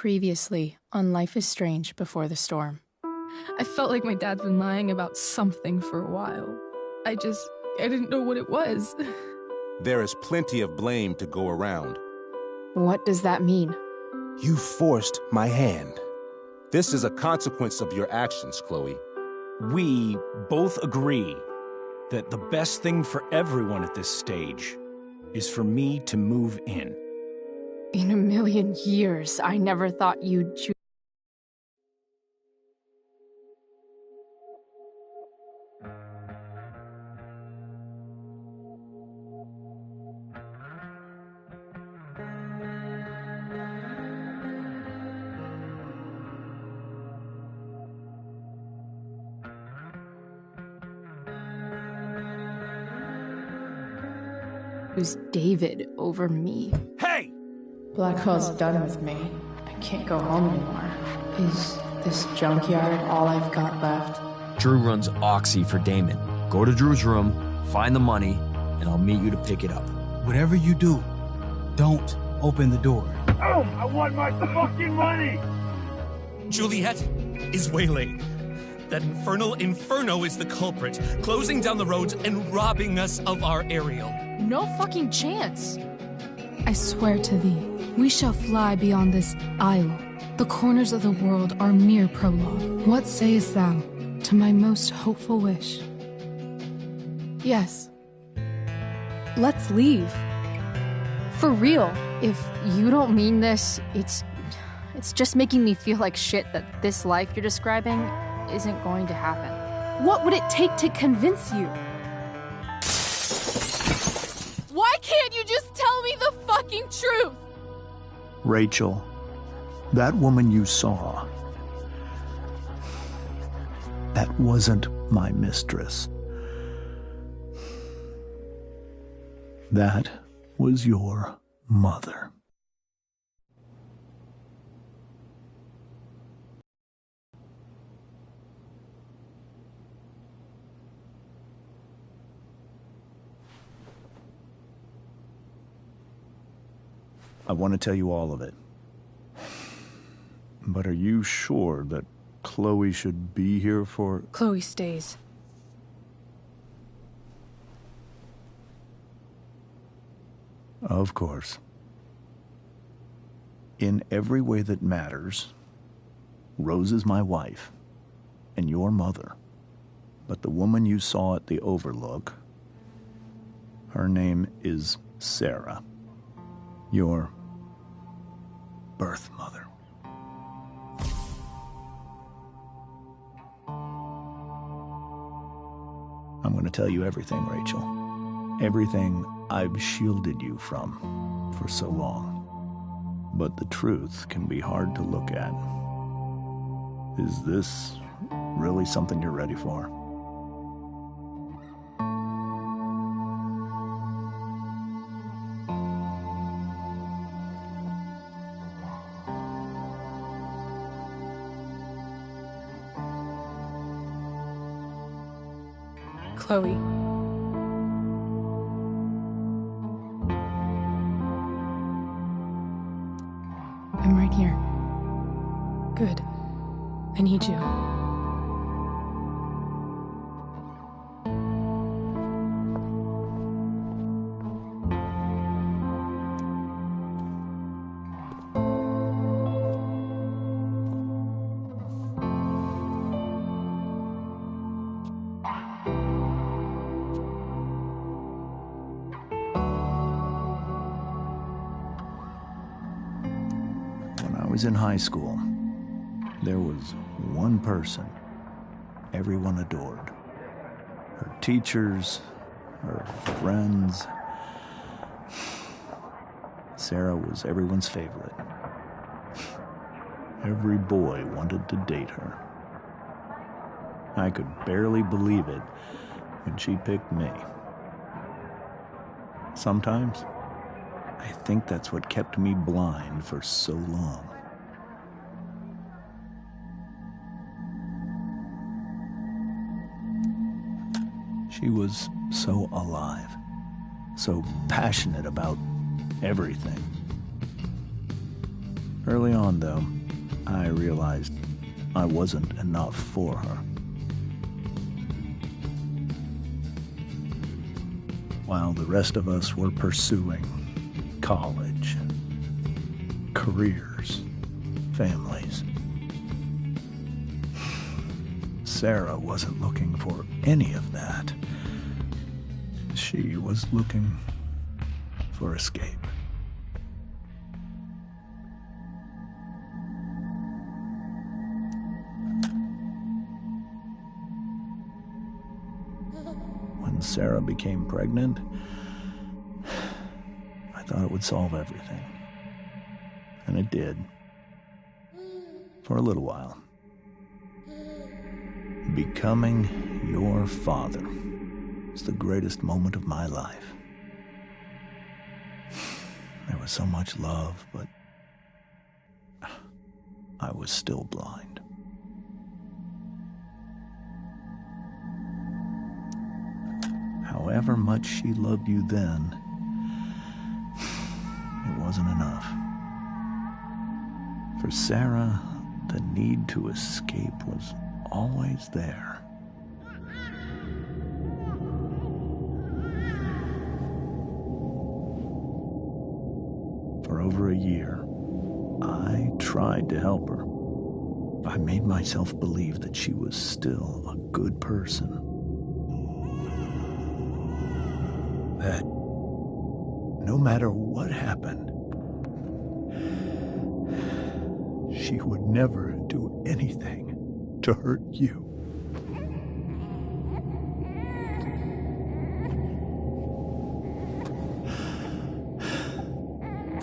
Previously on Life is Strange Before the Storm. I felt like my dad's been lying about something for a while. I didn't know what it was. There is plenty of blame to go around. What does that mean? You forced my hand. This is a consequence of your actions, Chloe. We both agree that the best thing for everyone at this stage is for me to move in. In a million years, I never thought you'd choose. David over me. Hey! Blackwell's done with me. I can't go home anymore. Is this junkyard all I've got left? Drew runs Oxy for Damon. Go to Drew's room, find the money, and I'll meet you to pick it up. Whatever you do, don't open the door. Oh, I want my fucking money! Juliet is waylaid. That infernal Inferno is the culprit, closing down the roads and robbing us of our aerial. No fucking chance. I swear to thee, we shall fly beyond this isle. The corners of the world are mere prologue. What sayest thou to my most hopeful wish? Yes. Let's leave. For real. If you don't mean this, it's just making me feel like shit that this life you're describing isn't going to happen. What would it take to convince you? Why can't you just tell me the fucking truth? Rachel, that woman you saw, that wasn't my mistress. That was your mother. I want to tell you all of it. But are you sure that Chloe should be here for... Chloe stays. Of course. In every way that matters, Rose is my wife and your mother. But the woman you saw at the Overlook, her name is Sarah. Your birth mother. I'm going to tell you everything, Rachel. Everything I've shielded you from for so long. But the truth can be hard to look at. Is this really something you're ready for? Chloe. I'm right here. Good. I need you. In high school, there was one person everyone adored. Her teachers, her friends. Sarah was everyone's favorite. Every boy wanted to date her. I could barely believe it when she picked me. Sometimes, I think that's what kept me blind for so long. She was so alive, so passionate about everything. Early on, though, I realized I wasn't enough for her. While the rest of us were pursuing college, careers, families, Sarah wasn't looking for any of that. She was looking for escape. When Sarah became pregnant, I thought it would solve everything. And it did. For a little while. Becoming your father was the greatest moment of my life. There was so much love, but I was still blind. However much she loved you then, it wasn't enough. For Sarah, the need to escape was always there. For over a year, I tried to help her. I made myself believe that she was still a good person. That no matter what happened, she would never do anything to hurt you.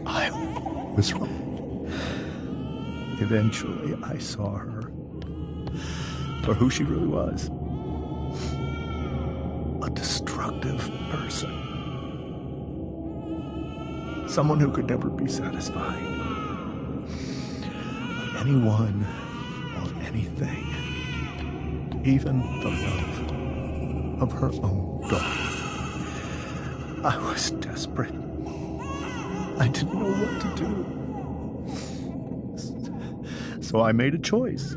I was wrong. Eventually, I saw her for who she really was. A destructive person. Someone who could never be satisfied by anyone or anything. Even the love of her own daughter. I was desperate. I didn't know what to do. So I made a choice.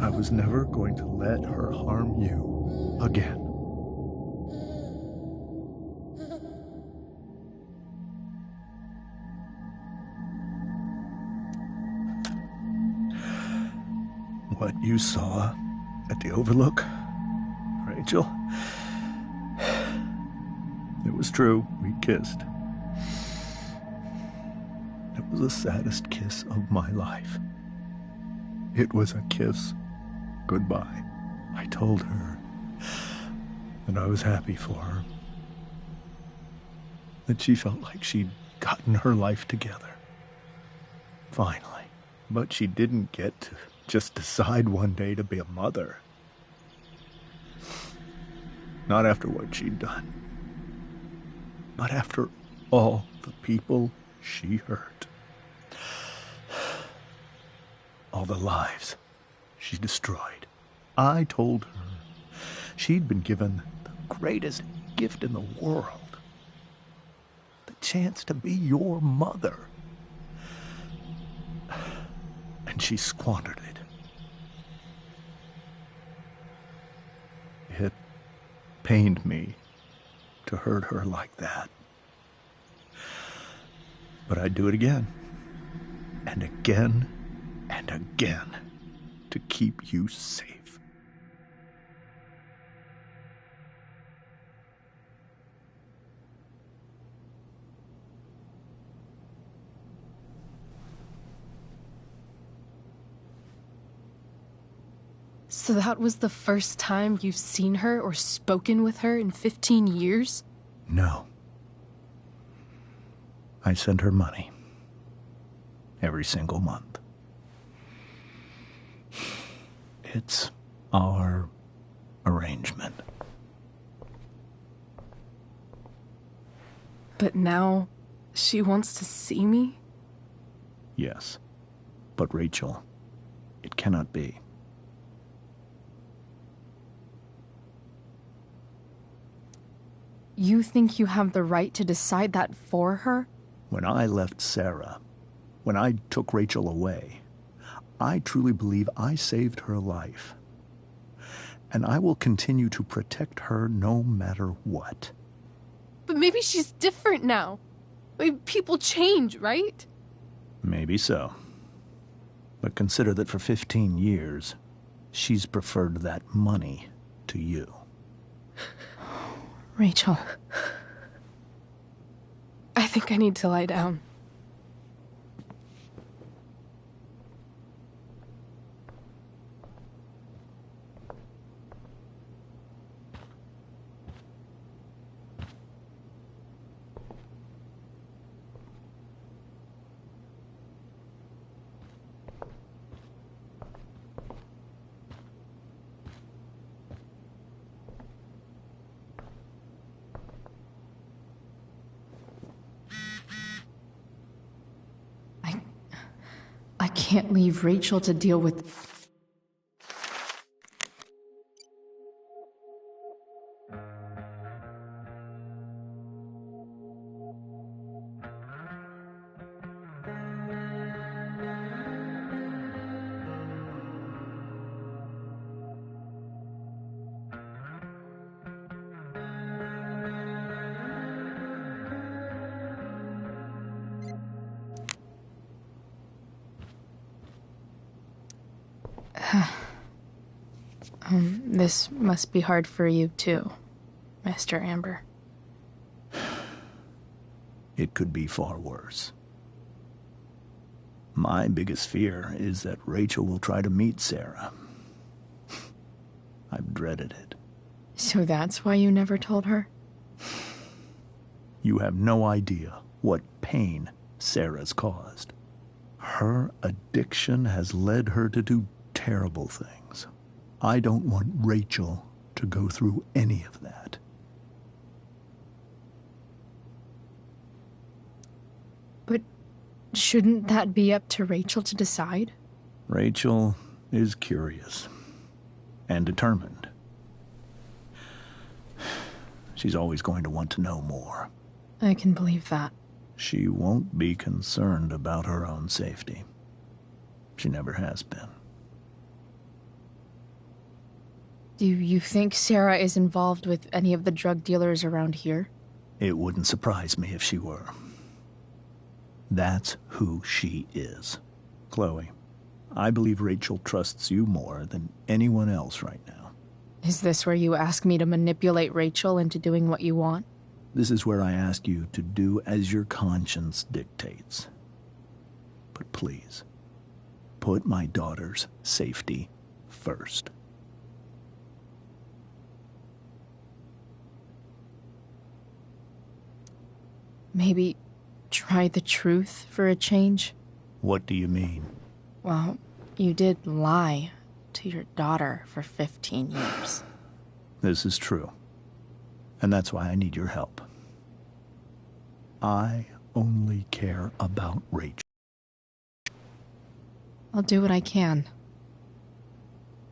I was never going to let her harm you again. What you saw at the Overlook, Rachel, it was true. We kissed. It was the saddest kiss of my life. It was a kiss goodbye. I told her that I was happy for her. That she felt like she'd gotten her life together. Finally. But she didn't get to just decide one day to be a mother. Not after what she'd done. Not after all the people she hurt. All the lives she destroyed. I told her she'd been given the greatest gift in the world. The chance to be your mother. And she squandered it. It pained me to hurt her like that. But I'd do it again. And again. And again. To keep you safe. So that was the first time you've seen her or spoken with her in 15 years? No. I sent her money. Every single month. It's our arrangement. But now, she wants to see me? Yes. But Rachel, it cannot be. You think you have the right to decide that for her? When I left Sarah, when I took Rachel away, I truly believe I saved her life. And I will continue to protect her no matter what. But maybe she's different now. Maybe people change, right? Maybe so. But consider that for 15 years, she's preferred that money to you. Rachel. I think I need to lie down. I can't leave Rachel to deal with... This must be hard for you too, Mr. Amber. It could be far worse. My biggest fear is that Rachel will try to meet Sarah. I've dreaded it. So that's why you never told her? You have no idea what pain Sarah's caused. Her addiction has led her to do terrible things. I don't want Rachel to go through any of that. But shouldn't that be up to Rachel to decide? Rachel is curious and determined. She's always going to want to know more. I can believe that. She won't be concerned about her own safety. She never has been. Do you think Sarah is involved with any of the drug dealers around here? It wouldn't surprise me if she were. That's who she is. Chloe, I believe Rachel trusts you more than anyone else right now. Is this where you ask me to manipulate Rachel into doing what you want? This is where I ask you to do as your conscience dictates. But please, put my daughter's safety first. Maybe try the truth for a change? What do you mean? Well, you did lie to your daughter for 15 years. This is true. And that's why I need your help. I only care about Rachel. I'll do what I can.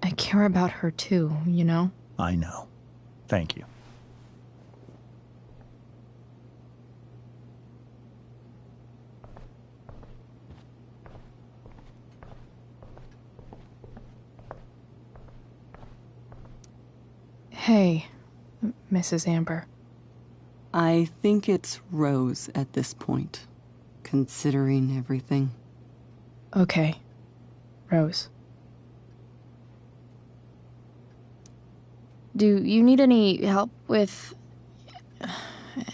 I care about her too, you know? I know. Thank you. Hey, Mrs. Amber. I think it's Rose at this point, considering everything. Okay, Rose. Do you need any help with...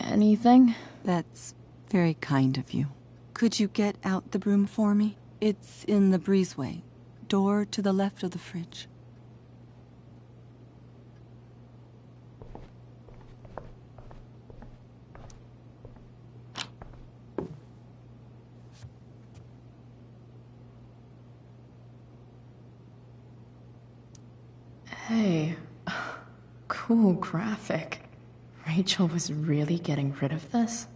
anything? That's very kind of you. Could you get out the broom for me? It's in the breezeway, door to the left of the fridge. Hey, cool graphic. Rachel was really getting rid of this?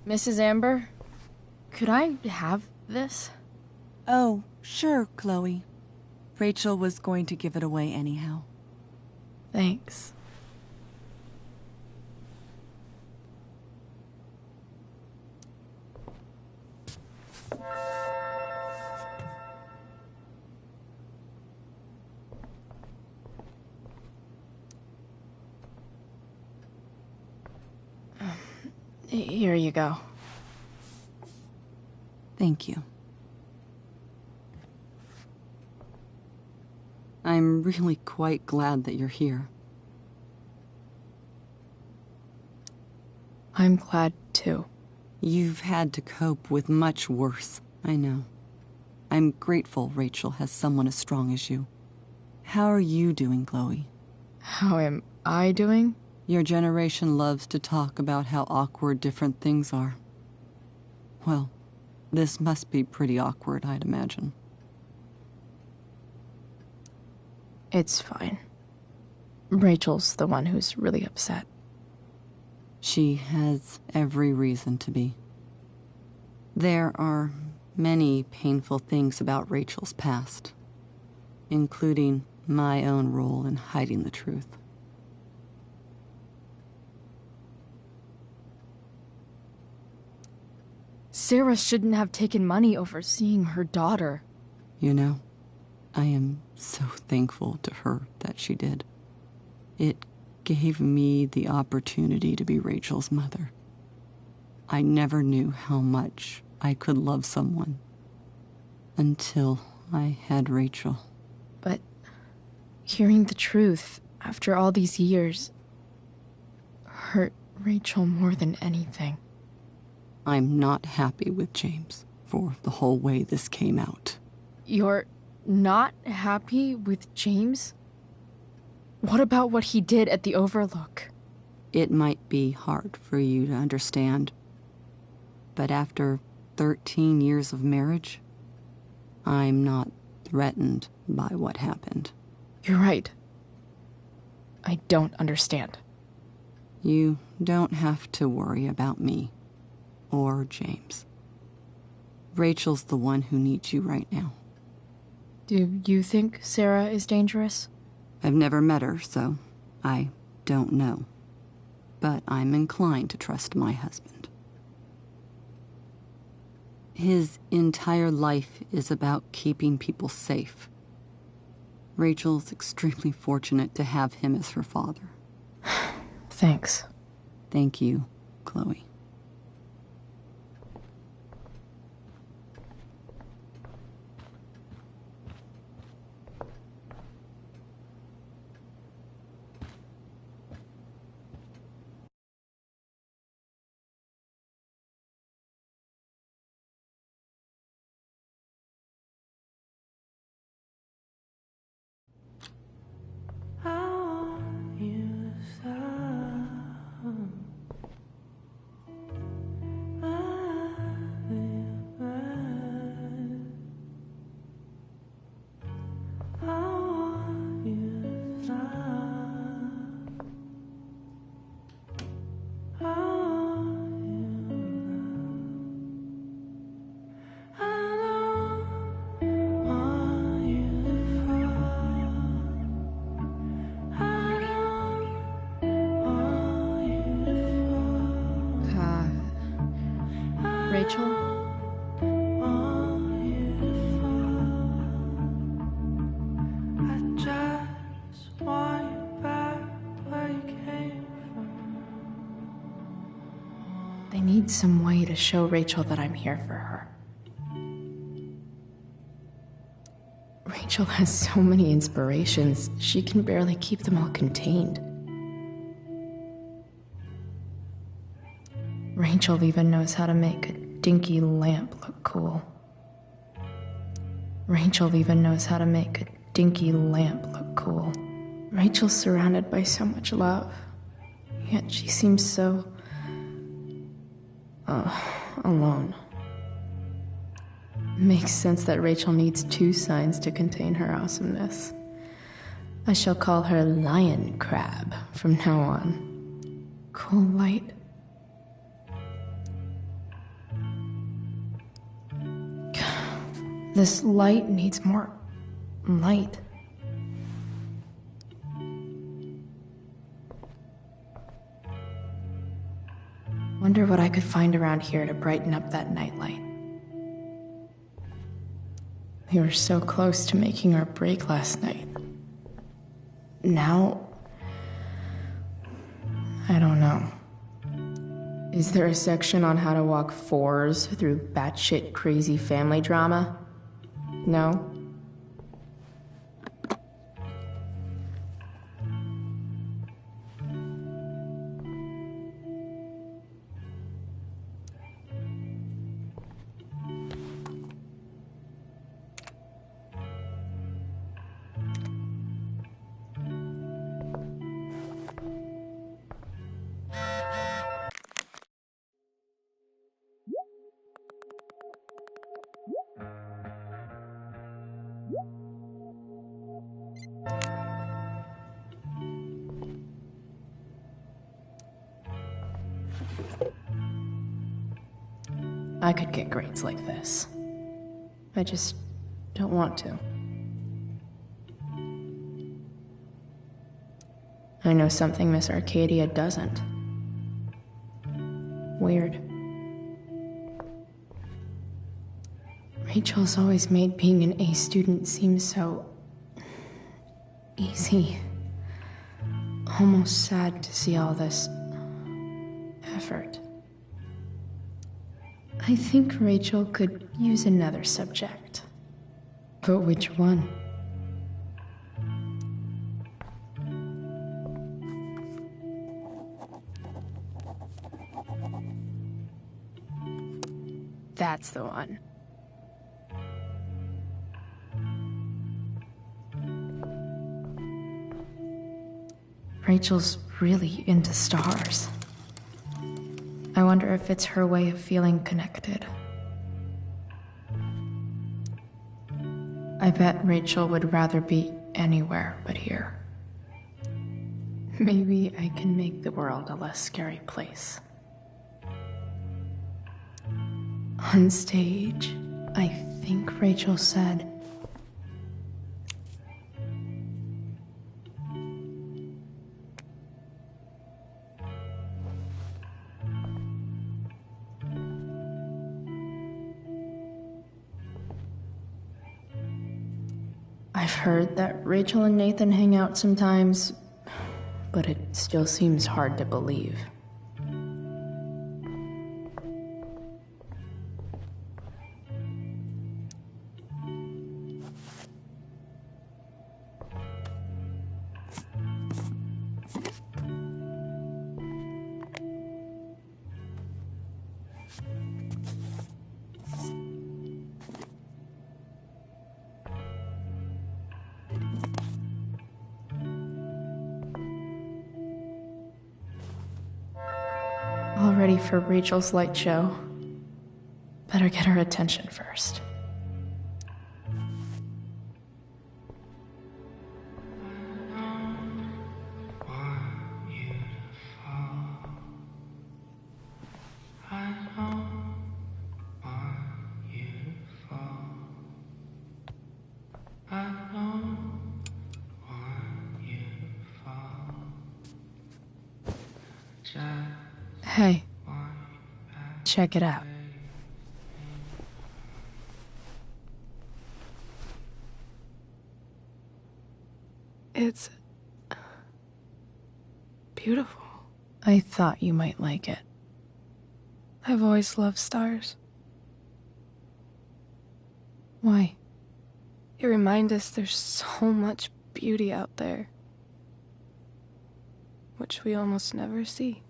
Mrs. Amber, could I have this? Oh, sure, Chloe. Rachel was going to give it away anyhow. Thanks. Here you go. Thank you. I'm really quite glad that you're here. I'm glad, too. You've had to cope with much worse, I know. I'm grateful Rachel has someone as strong as you. How are you doing, Chloe? How am I doing? Your generation loves to talk about how awkward different things are. Well, this must be pretty awkward, I'd imagine. It's fine. Rachel's the one who's really upset. She has every reason to be. There are many painful things about Rachel's past, including my own role in hiding the truth. Sarah shouldn't have taken money over seeing her daughter. You know, I am so thankful to her that she did. It gave me the opportunity to be Rachel's mother. I never knew how much I could love someone until I had Rachel. But hearing the truth after all these years hurt Rachel more than anything. I'm not happy with James for the whole way this came out. You're not happy with James? What about what he did at the Overlook? It might be hard for you to understand, but after 13 years of marriage, I'm not threatened by what happened. You're right. I don't understand. You don't have to worry about me or James. Rachel's the one who needs you right now. Do you think Sarah is dangerous? I've never met her, so I don't know. But I'm inclined to trust my husband. His entire life is about keeping people safe. Rachel's extremely fortunate to have him as her father. Thanks. Thank you, Chloe. Rachel? I need some way to show Rachel that I'm here for her. Rachel has so many inspirations, she can barely keep them all contained. Rachel even knows how to make a dinky lamp look cool. Rachel even knows how to make a dinky lamp look cool. Rachel's surrounded by so much love, yet she seems so... alone. Makes sense that Rachel needs two signs to contain her awesomeness. I shall call her Lion Crab from now on. Cool light. This light needs more light. Wonder what I could find around here to brighten up that nightlight. We were so close to making our break last night. Now, I don't know. Is there a section on how to walk fours through batshit crazy family drama? No? I could get grades like this. I just don't want to. I know something Miss Arcadia doesn't. Weird. Rachel's always made being an A student seem so easy. Almost sad to see all this effort. I think Rachel could use another subject. But which one? That's the one. Rachel's really into stars. I wonder if it's her way of feeling connected. I bet Rachel would rather be anywhere but here. Maybe I can make the world a less scary place. On stage, I think Rachel said, I've heard that Rachel and Nathan hang out sometimes, but it still seems hard to believe. All ready for Rachel's light show. Better get her attention first. Hey, check it out. It's beautiful. I thought you might like it. I've always loved stars. Why? They remind us there's so much beauty out there, which we almost never see.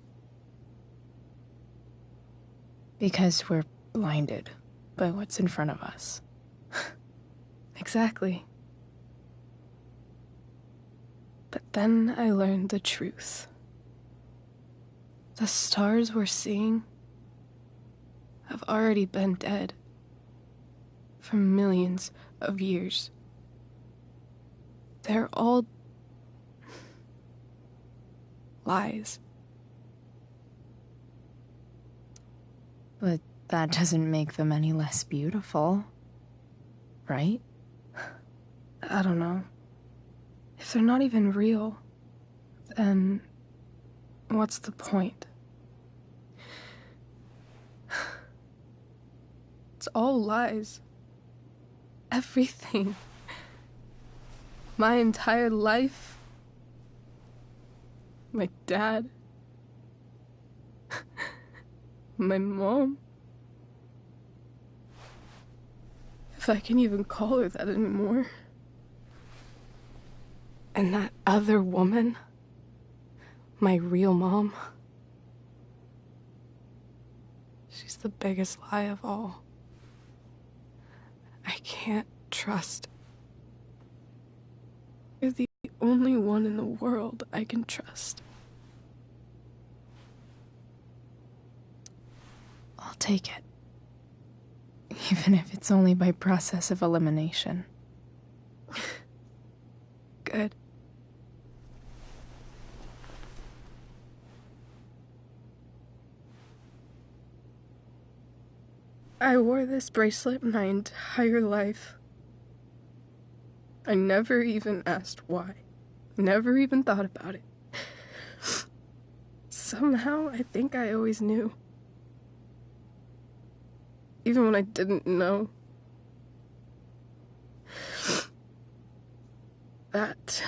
Because we're blinded by what's in front of us. Exactly. But then I learned the truth. The stars we're seeing have already been dead for millions of years. They're all lies. But that doesn't make them any less beautiful, right? I don't know. If they're not even real, then what's the point? It's all lies. Everything. My entire life. My dad. My mom. If I can even call her that anymore. And that other woman, my real mom, she's the biggest lie of all. I can't trust. You're the only one in the world I can trust. I'll take it. Even if it's only by process of elimination. Good. I wore this bracelet my entire life. I never even asked why. Never even thought about it. Somehow, I think I always knew. Even when I didn't know. That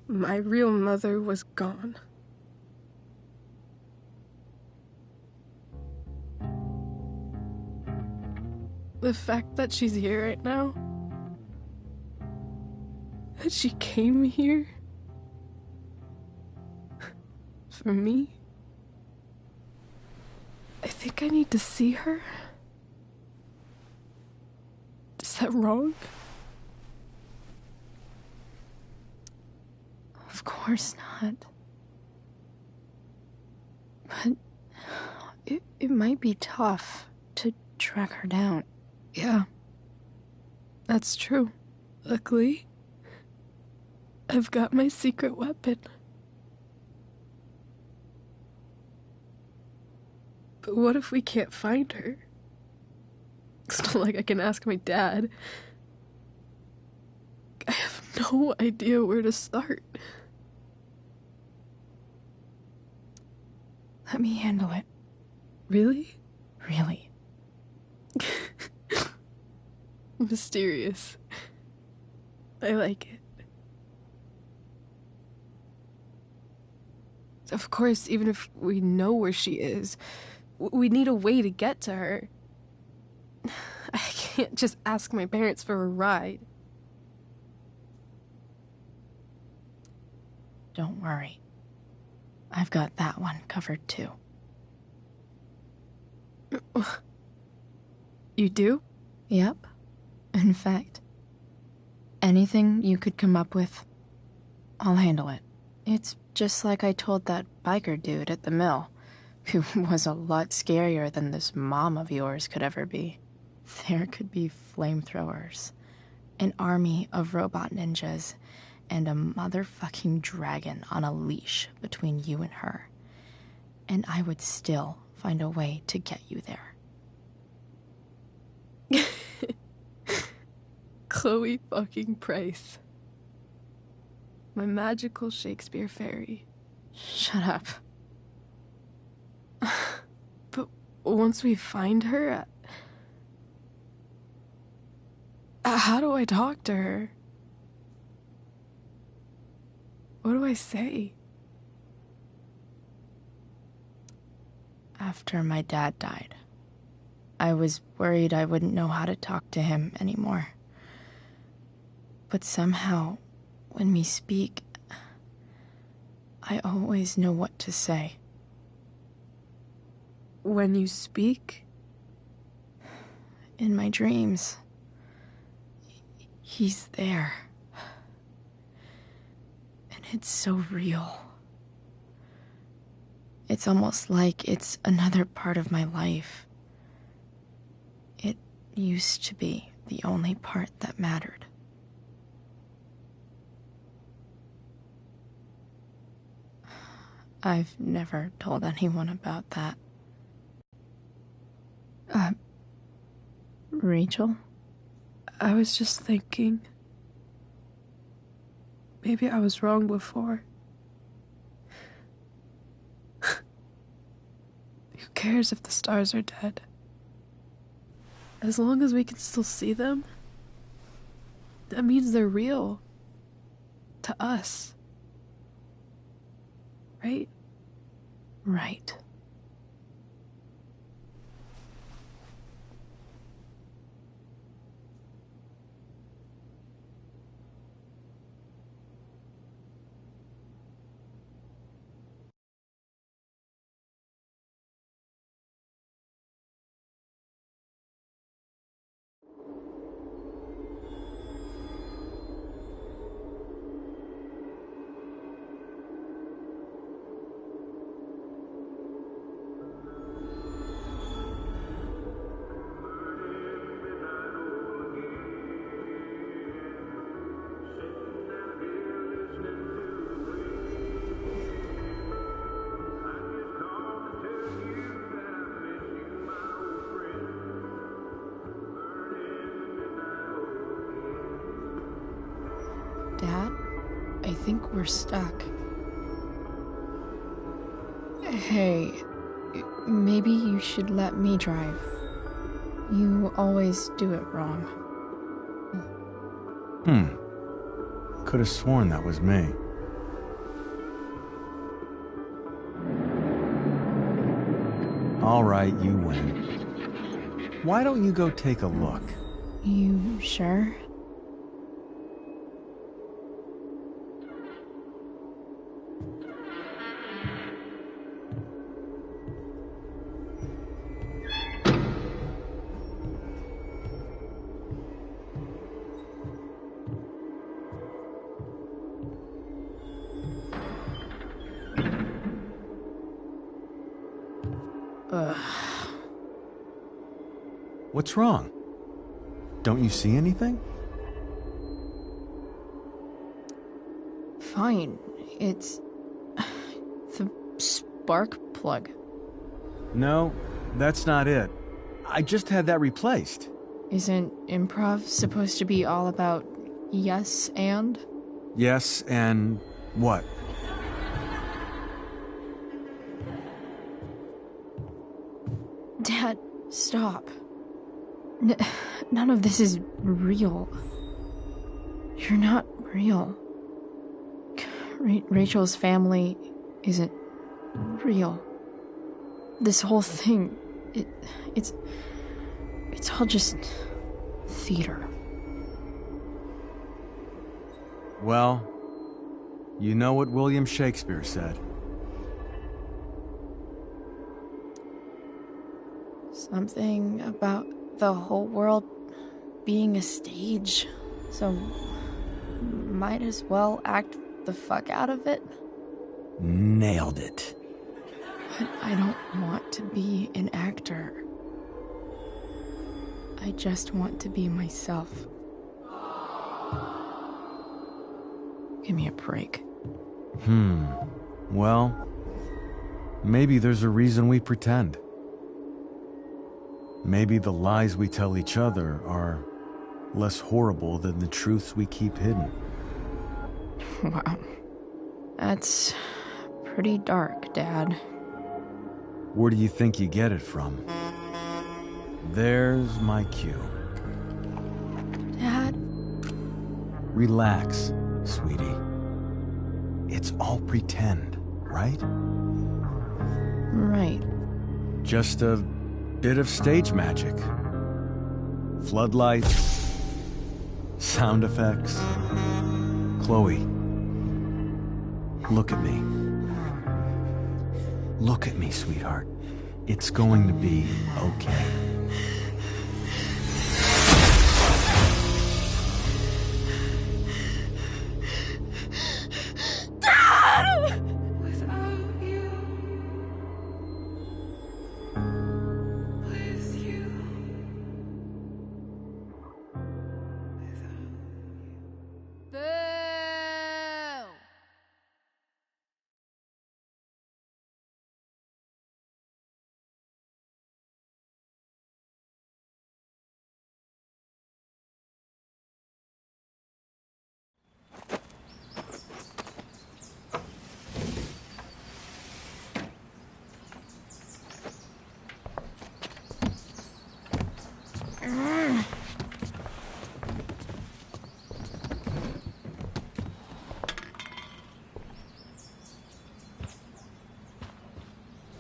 my real mother was gone. The fact that she's here right now, that she came here for me, I think I need to see her. Is that wrong? Of course not. But it might be tough to track her down. Yeah, that's true. Luckily, I've got my secret weapon. But what if we can't find her? It's not like I can ask my dad. I have no idea where to start. Let me handle it. Really? Really. Mysterious. I like it. Of course, even if we know where she is, we need a way to get to her. I can't just ask my parents for a ride. Don't worry. I've got that one covered too. You do? Yep. In fact, anything you could come up with, I'll handle it. It's just like I told that biker dude at the mill, who was a lot scarier than this mom of yours could ever be. There could be flamethrowers, an army of robot ninjas, and a motherfucking dragon on a leash between you and her. And I would still find a way to get you there. Chloe fucking Price. My magical Shakespeare fairy. Shut up. But once we find her, how do I talk to her? What do I say? After my dad died, I was worried I wouldn't know how to talk to him anymore. But somehow, when we speak, I always know what to say. When you speak? In my dreams. He's there. And it's so real. It's almost like it's another part of my life. It used to be the only part that mattered. I've never told anyone about that. Rachel? I was just thinking. Maybe I was wrong before. Who cares if the stars are dead? As long as we can still see them, that means they're real. To us. Right? Right. Dad, I think we're stuck. Hey, maybe you should let me drive. You always do it wrong. Could have sworn that was me. All right, you win. Why don't you go take a look? You sure? What's wrong? Don't you see anything? Fine. It's the spark plug. No, that's not it. I just had that replaced. Isn't improv supposed to be all about yes and? Yes, and what? Dad, stop. None of this is real. You're not real. Rachel's family isn't real. This whole thing, it's all just theater. Well, you know what William Shakespeare said. Something about the whole world being a stage, so might as well act the fuck out of it. Nailed it. But I don't want to be an actor. I just want to be myself. Give me a break. Well, maybe there's a reason we pretend. Maybe the lies we tell each other are less horrible than the truths we keep hidden. Wow. That's pretty dark, Dad. Where do you think you get it from? There's my cue. Dad? Relax, sweetie. It's all pretend, right? Right. Just a bit of stage magic. Floodlights, sound effects. Chloe, look at me. Look at me, sweetheart. It's going to be okay.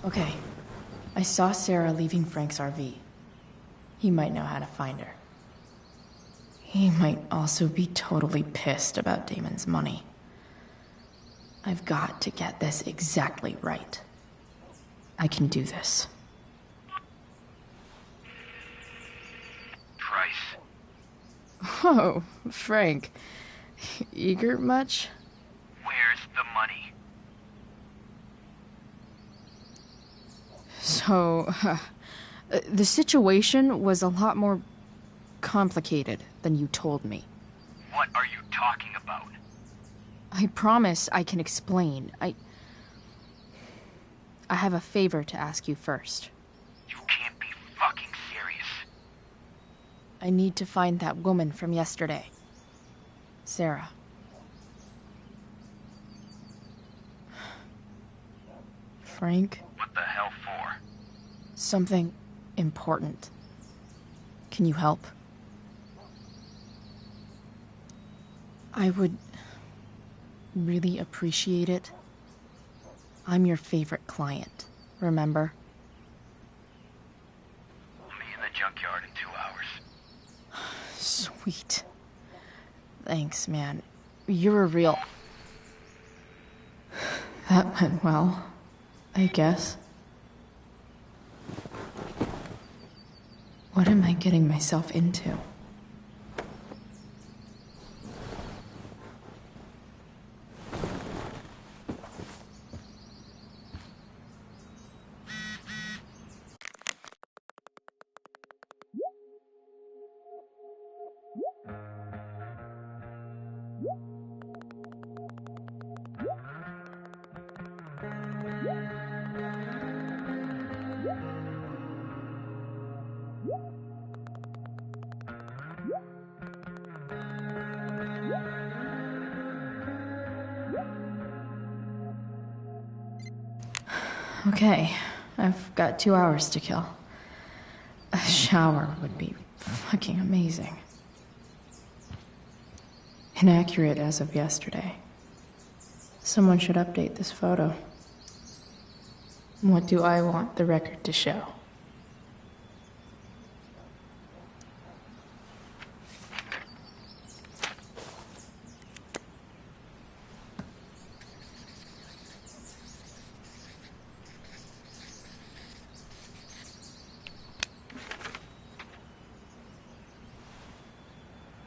Okay. I saw Sarah leaving Frank's RV. He might know how to find her. He might also be totally pissed about Damon's money. I've got to get this exactly right. I can do this. Price. Whoa, Frank. Eager much? Where's the money? So, the situation was a lot more complicated than you told me. What are you talking about? I promise I can explain. I have a favor to ask you first. You can't be fucking serious. I need to find that woman from yesterday. Sarah. Frank. What the hell for? Something important. Can you help? I would really appreciate it. I'm your favorite client, remember? I'll meet you in the junkyard in 2 hours. Sweet. Thanks, man. You're a real... That went well, I guess. What am I getting myself into? Okay, I've got 2 hours to kill. A shower would be fucking amazing. Inaccurate as of yesterday. Someone should update this photo. What do I want the record to show?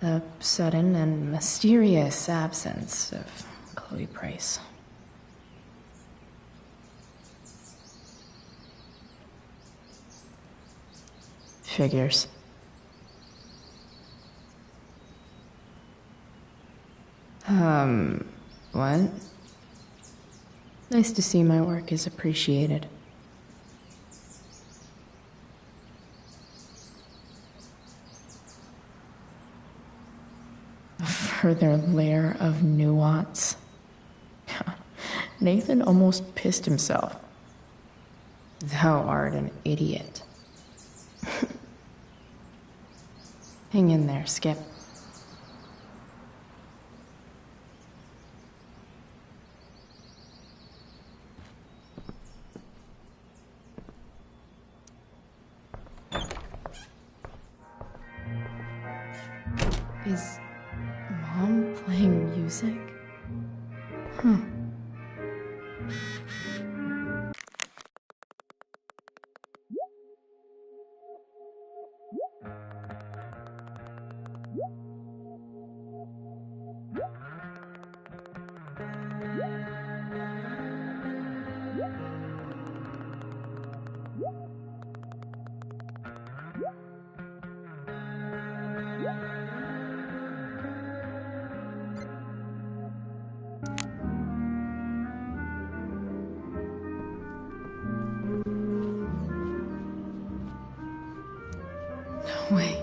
The sudden and mysterious absence of Chloe Price. Figures. What? Nice to see my work is appreciated. A further layer of nuance. Nathan almost pissed himself. Thou art an idiot. Hang in there, Skip. Is Mom playing music? Huh. No way.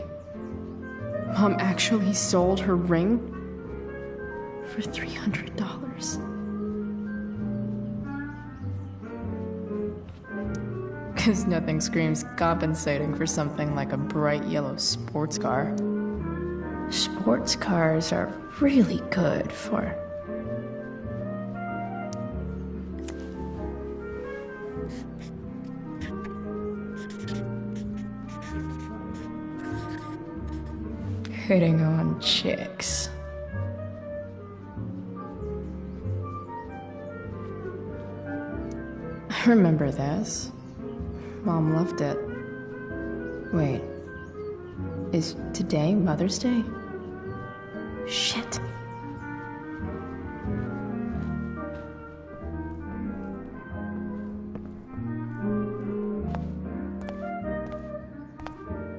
Mom actually sold her ring for $300. Because nothing screams compensating for something like a bright yellow sports car. Sports cars are really good for... hitting on chicks. I remember this. Mom loved it. Wait. Is today Mother's Day? Shit.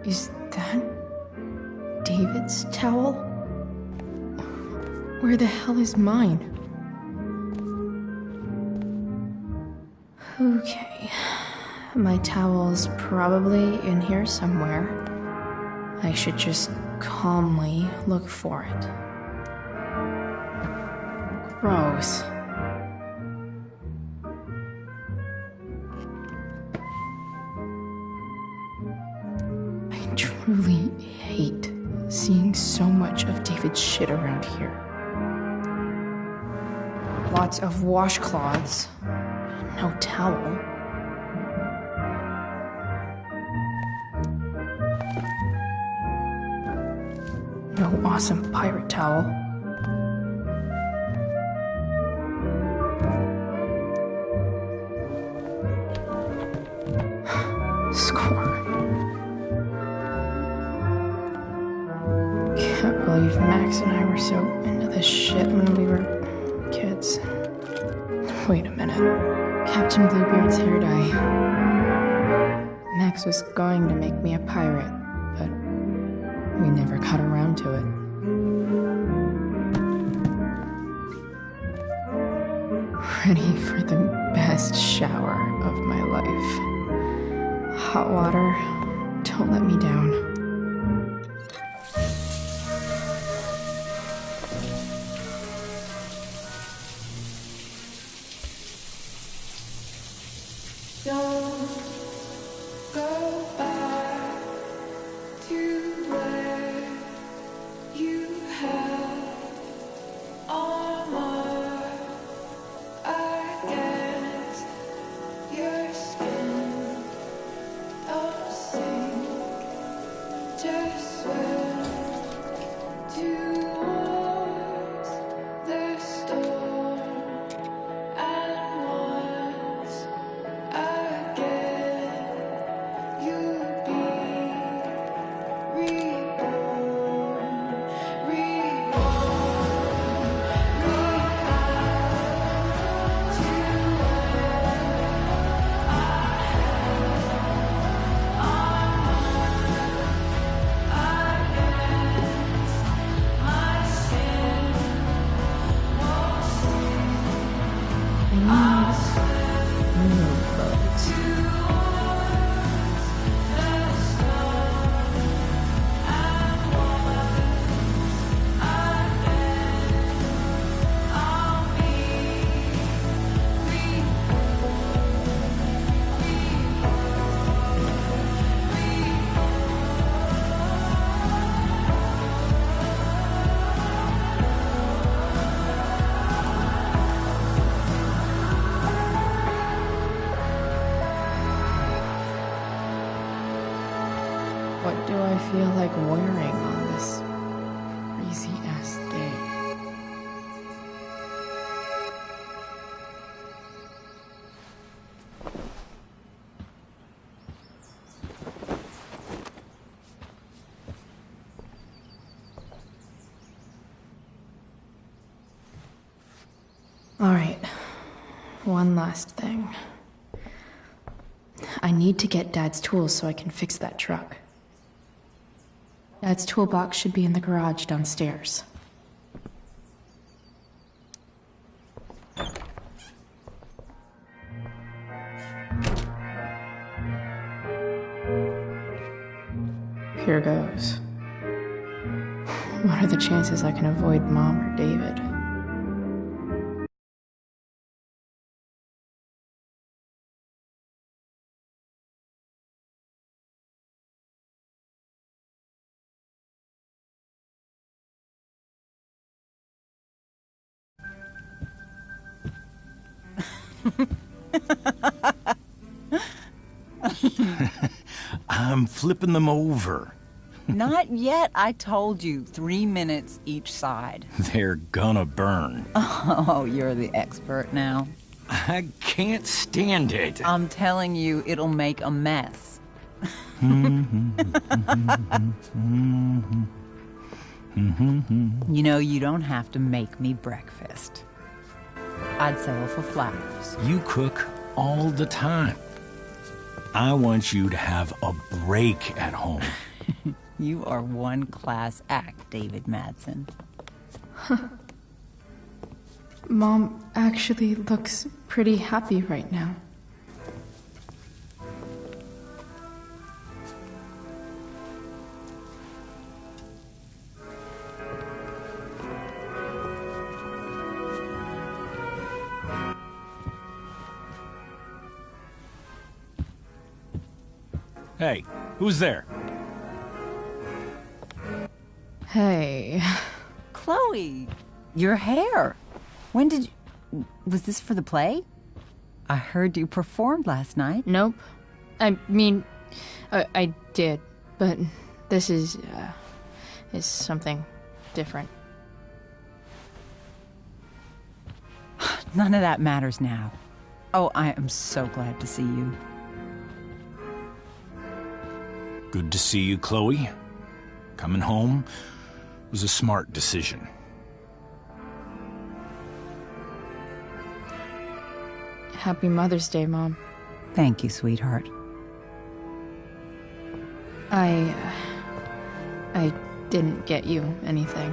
Is that David's towel? Where the hell is mine? Okay. My towel's probably in here somewhere. I should just calmly look for it. Gross. shit around here. Lots of washcloths. No towel. No awesome pirate towel. Score. Can't believe Max and I were so into this shit when we were kids. Wait a minute. Captain Bluebeard's hair dye. Max was going to make me a pirate, but we never got around to it. Ready for the best shower of my life. Hot water, don't let me down. Don't go back to where you had armor against your skin. Don't sink, just swim towards the storm. And once again, you'll be reborn, What do I feel like wearing on this crazy-ass day? All right, one last thing. I need to get Dad's tools so I can fix that truck. Dad's toolbox should be in the garage downstairs. Here goes. What are the chances I can avoid Mom or David? I'm flipping them over. Not yet. I told you, 3 minutes each side. They're gonna burn. Oh, you're the expert now. I can't stand it. I'm telling you, it'll make a mess. You know, you don't have to make me breakfast. I'd settle for flowers. You cook all the time. I want you to have a break at home. You are one class act, David Madsen. Mom actually looks pretty happy right now. Hey, who's there? Hey. Chloe, your hair. When did you... Was this for the play? I heard you performed last night. Nope. I mean, I did, but this is something different. None of that matters now. Oh, I am so glad to see you. Good to see you, Chloe. Coming home was a smart decision. Happy Mother's Day, Mom. Thank you, sweetheart. I didn't get you anything.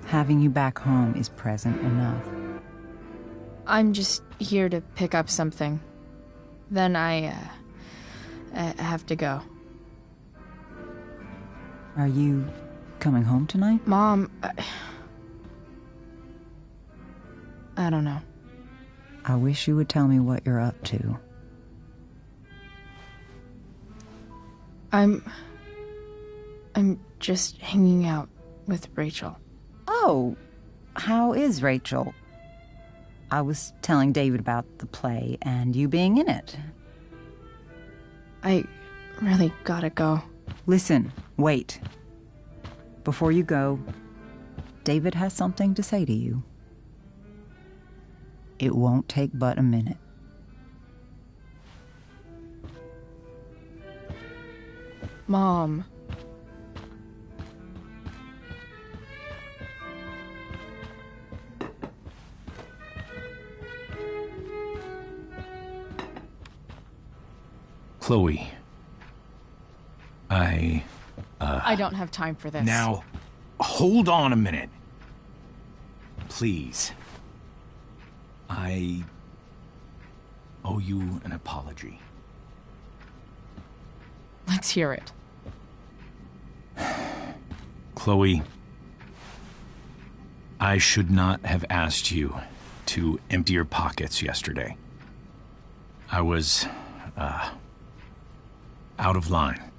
Having you back home is present enough. I'm just here to pick up something. Then I have to go. Are you coming home tonight? Mom, I don't know. I wish you would tell me what you're up to. I'm just hanging out with Rachel. Oh, how is Rachel? I was telling David about the play and you being in it. I really gotta go. Listen, wait. Before you go, David has something to say to you. It won't take but a minute. Mom. Chloe. I don't have time for this. Now, hold on a minute. Please. I owe you an apology. Let's hear it. Chloe, I should not have asked you to empty your pockets yesterday. I was, out of line,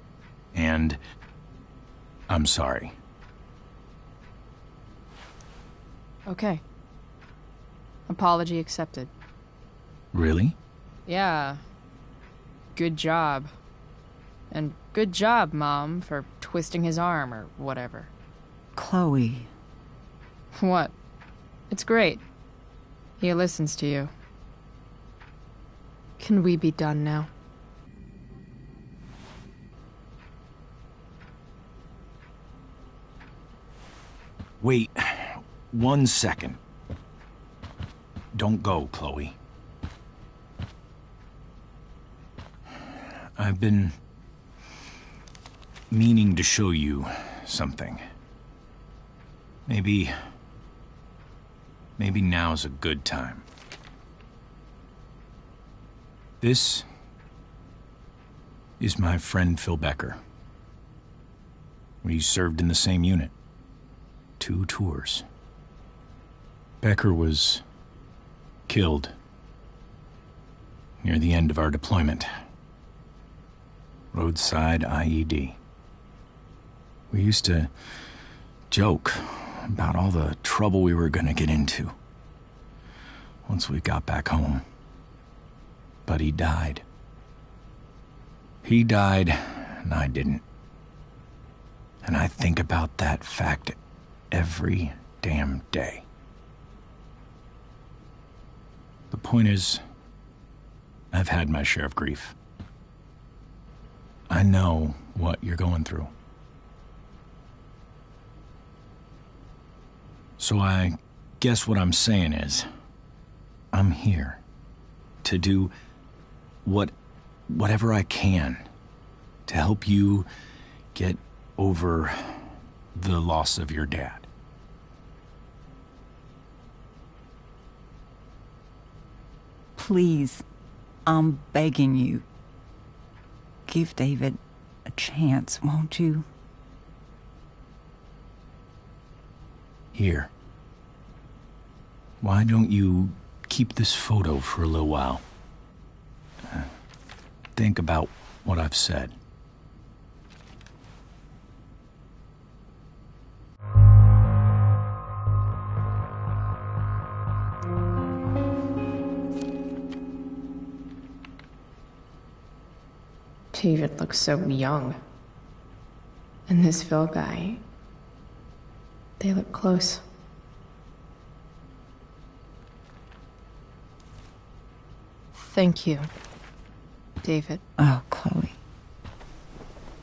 and I'm sorry. Okay. Apology accepted. Really? Yeah. Good job. And good job, Mom, for twisting his arm or whatever. Chloe. What? It's great. He listens to you. Can we be done now? Wait 1 second. Don't go, Chloe. I've been meaning to show you something. Maybe now's a good time. This is my friend Phil Becker. We served in the same unit. 2 tours. Becker was killed near the end of our deployment. Roadside IED. We used to joke about all the trouble we were gonna get into once we got back home. But he died. He died, and I didn't. And I think about that fact every damn day. The point is, I've had my share of grief. I know what you're going through. So I guess what I'm saying is, I'm here to do whatever I can to help you get over the loss of your dad. Please, I'm begging you. Give David a chance, won't you? Here. Why don't you keep this photo for a little while? Think about what I've said. David looks so young. And this Phil guy, they look close. Thank you, David. Oh, Chloe.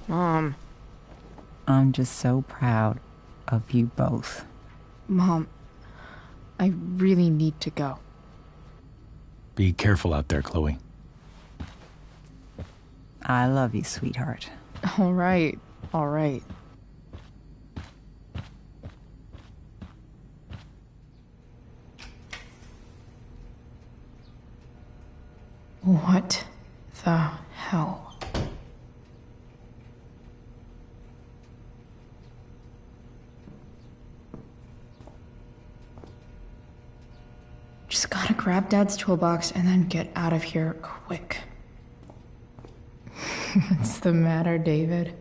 Mom. I'm just so proud of you both. Mom, I really need to go. Be careful out there, Chloe. I love you, sweetheart. All right, all right. What the hell? Just gotta grab Dad's toolbox and then get out of here quick. What's the matter, David?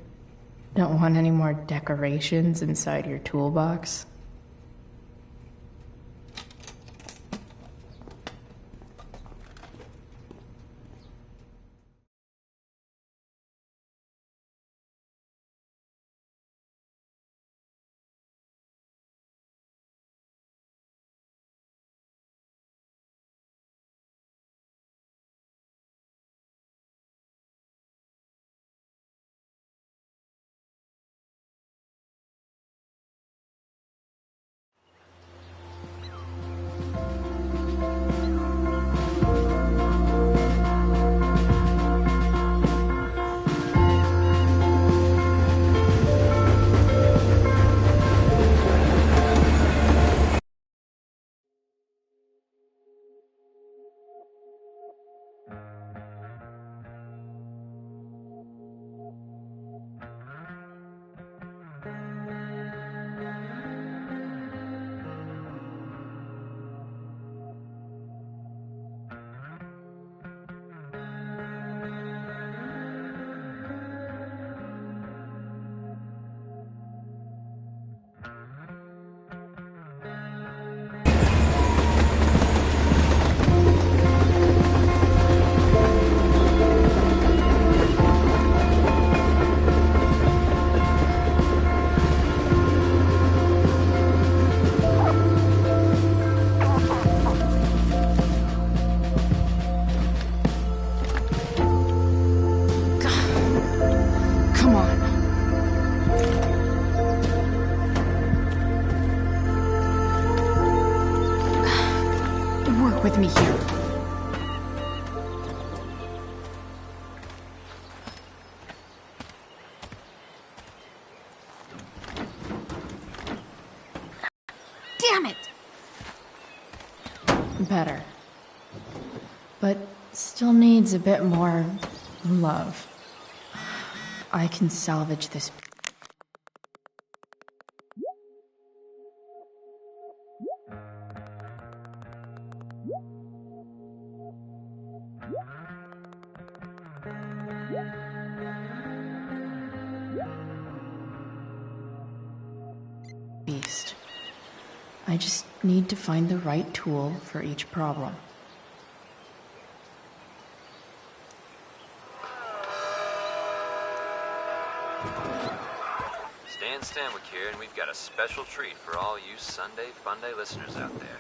Don't want any more decorations inside your toolbox? With me here. Damn it! Better. But still needs a bit more love. I can salvage this. Beast. I just need to find the right tool for each problem. Stan Stanwyck here, and we've got a special treat for all you Sunday Funday listeners out there.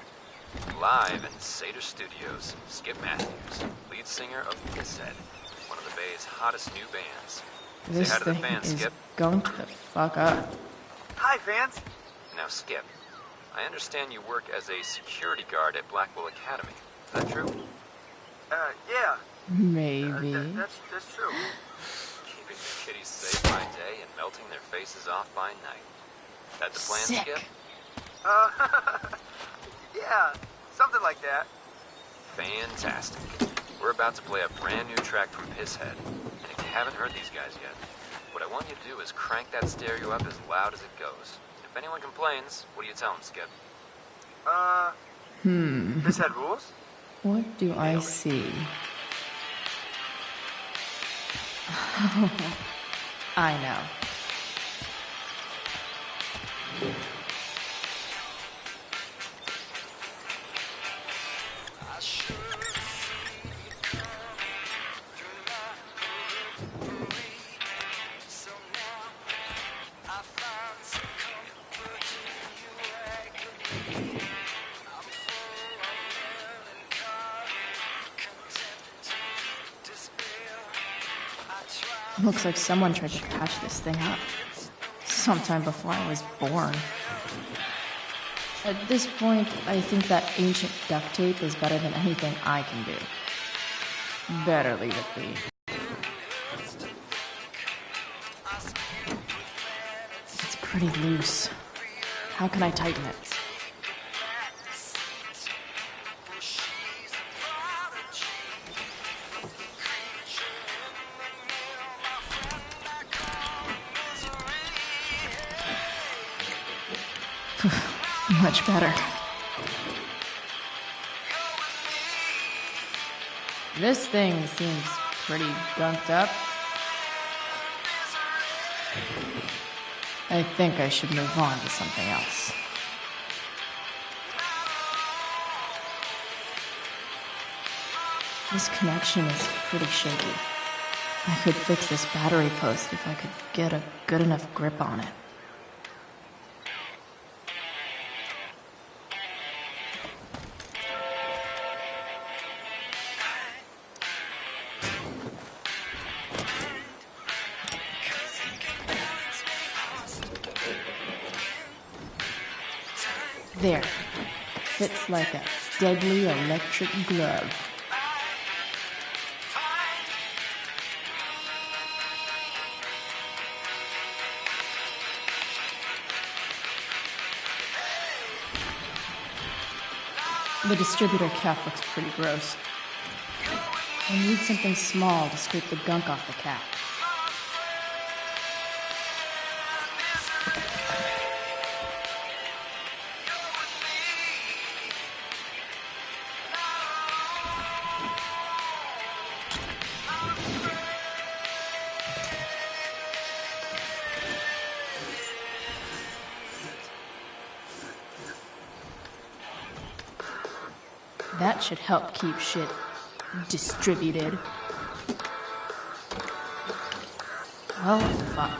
Live in Seder Studios, Skip Matthews, lead singer of Pisshead, one of the Bay's hottest new bands. This Say hi to the thing fans, is Skip. going to the fuck up. Hi, fans. Now, Skip, I understand you work as a security guard at Blackwell Academy. Is that true? Yeah. Maybe. That's true. Keeping the kiddies safe by day and melting their faces off by night. That the plan, Sick. Skip? Yeah, something like that. Fantastic. We're about to play a brand new track from Pisshead. And if you haven't heard these guys yet, what I want you to do is crank that stereo up as loud as it goes. If anyone complains, what do you tell them, Skip? Pisshead rules? What do I see? I know. Looks like someone tried to patch this thing up. Sometime before I was born. At this point, I think that ancient duct tape is better than anything I can do. Better leave it be. It's pretty loose. How can I tighten it? Much better. This thing seems pretty gunked up. I think I should move on to something else. This connection is pretty shaky. I could fix this battery post if I could get a good enough grip on it. There. Fits like a deadly electric glove. The distributor cap looks pretty gross. I need something small to scrape the gunk off the cap. That should help keep shit distributed. Oh, fuck.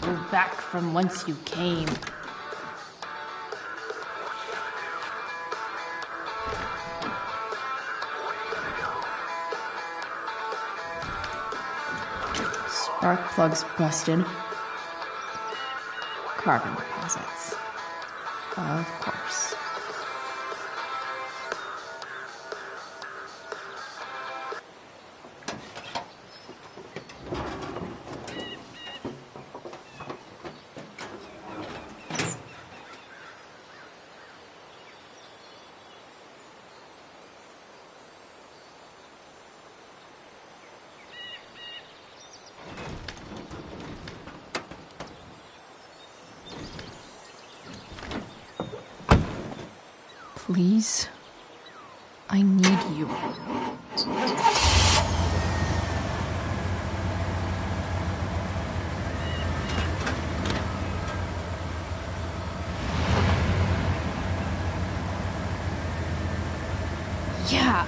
Go back from whence you came. Spark plugs busted. Carbon deposits. Of course. Please, I need you. Yeah.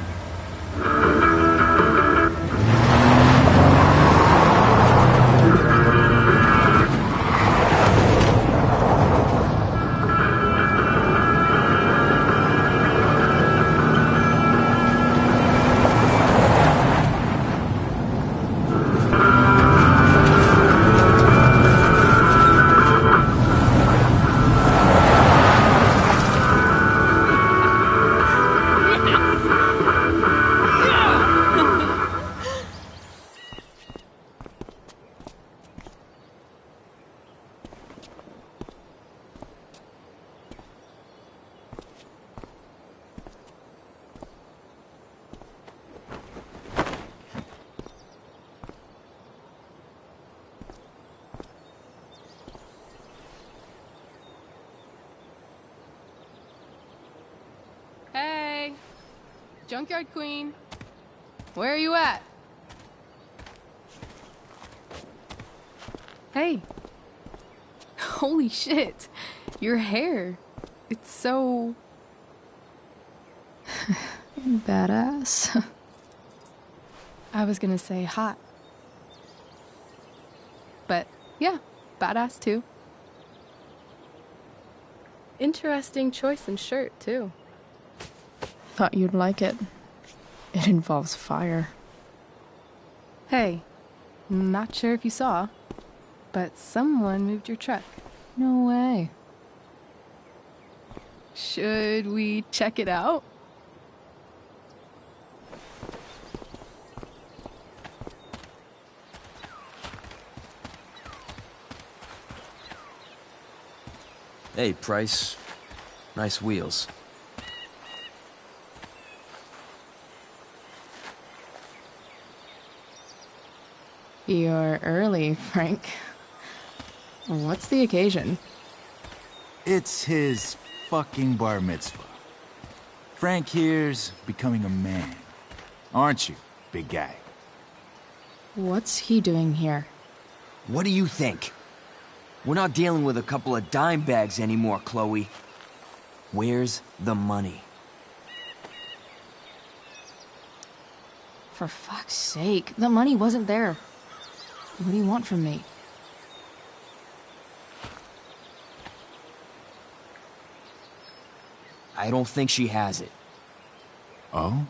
Hey, Junkyard Queen, where are you at? Hey, holy shit, your hair, it's so... Badass. I was gonna say hot. But yeah, badass too. Interesting choice in shirt, too. Thought you'd like it. It involves fire. Hey, not sure if you saw, but someone moved your truck. No way. Should we check it out? Hey, Price. Nice wheels. You're early, Frank. What's the occasion? It's his fucking bar mitzvah. Frank here's becoming a man. Aren't you, big guy? What's he doing here? What do you think? We're not dealing with a couple of dime bags anymore, Chloe. Where's the money? For fuck's sake, the money wasn't there. What do you want from me? I don't think she has it. Oh?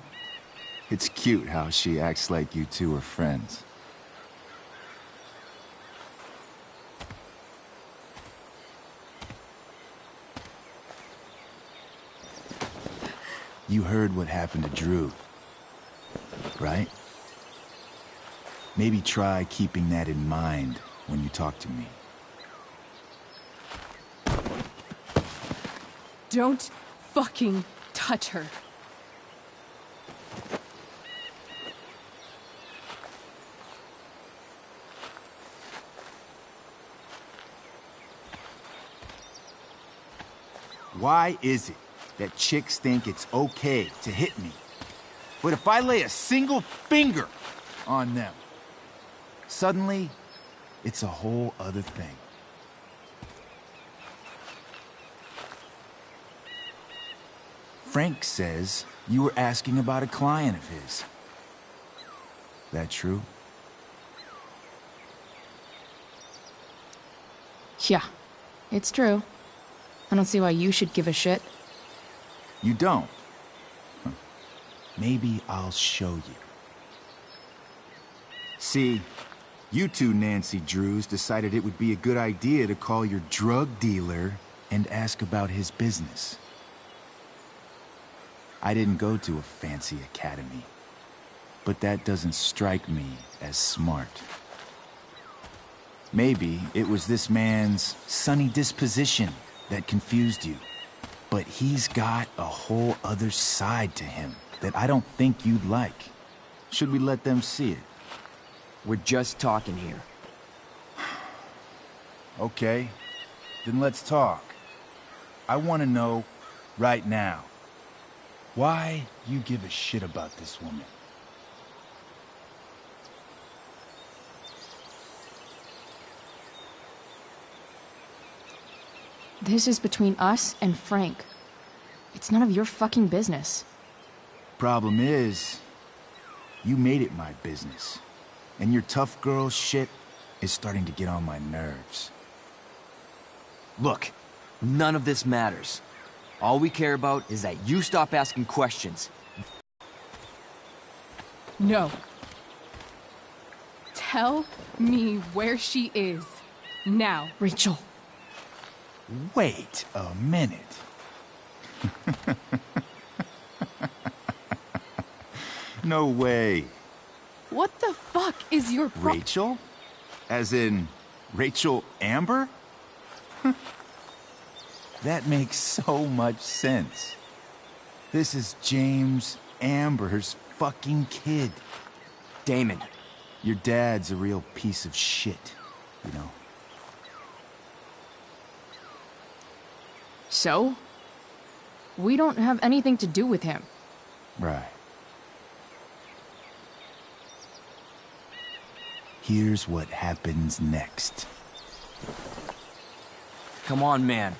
It's cute how she acts like you two are friends. You heard what happened to Drew, right? Maybe try keeping that in mind when you talk to me. Don't fucking touch her. Why is it that chicks think it's okay to hit me? But if I lay a single finger on them, suddenly, it's a whole other thing. Frank says you were asking about a client of his. That true? Yeah, it's true. I don't see why you should give a shit. You don't? Huh. Maybe I'll show you. See, you two Nancy Drews decided it would be a good idea to call your drug dealer and ask about his business. I didn't go to a fancy academy, but that doesn't strike me as smart. Maybe it was this man's sunny disposition that confused you, but he's got a whole other side to him that I don't think you'd like. Should we let them see it? We're just talking here. Okay, then let's talk. I want to know right now why you give a shit about this woman. This is between us and Frank. It's none of your fucking business. Problem is, you made it my business. And your tough girl shit is starting to get on my nerves. Look, none of this matters. All we care about is that you stop asking questions. No. Tell me where she is. Now. Rachel. Wait a minute. No way. What the fuck is your Rachel? As in, Rachel Amber? That makes so much sense. This is James Amber's fucking kid. Damon. Your dad's a real piece of shit, you know. So? We don't have anything to do with him. Right. Here's what happens next. Come on, man.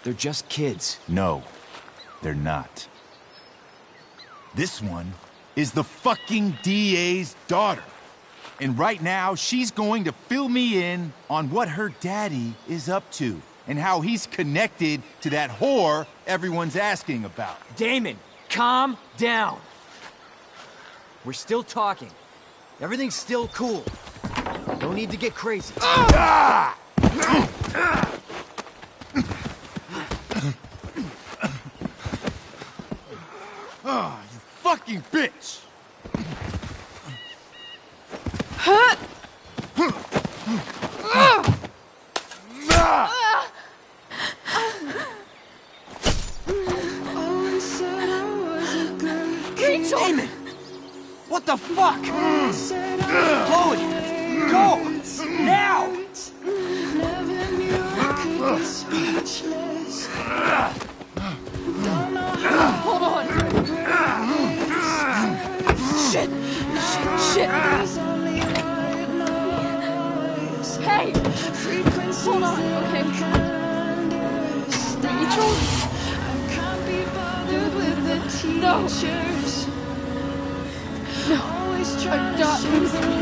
They're just kids. No, they're not. This one is the fucking DA's daughter. And right now, she's going to fill me in on what her daddy is up to and how he's connected to that whore everyone's asking about. Damon, calm down. We're still talking. Everything's still cool. No need to get crazy. Ah! Oh, you fucking bitch! Rachel! Damon! What the fuck? Chloe! Go! Now! Hold on! Shit! Shit! Hey! Hold on, okay? Rachel? No! No! I'm not losing you!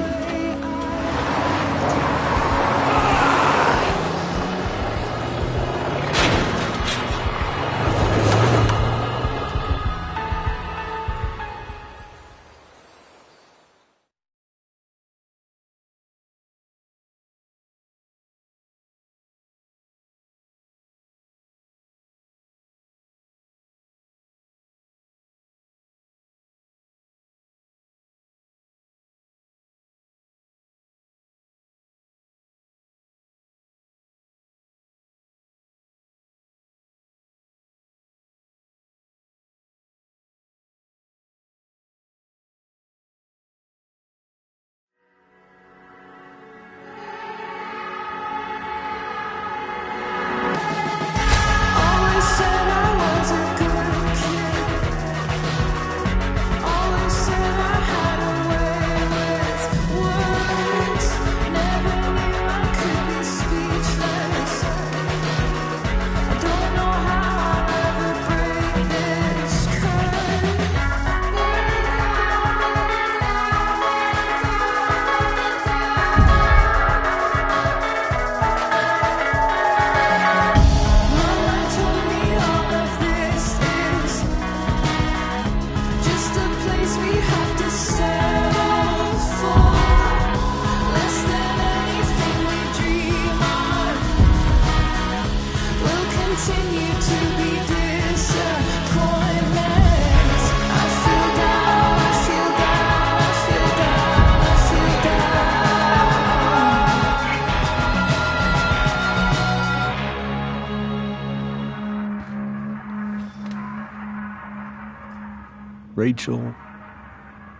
Rachel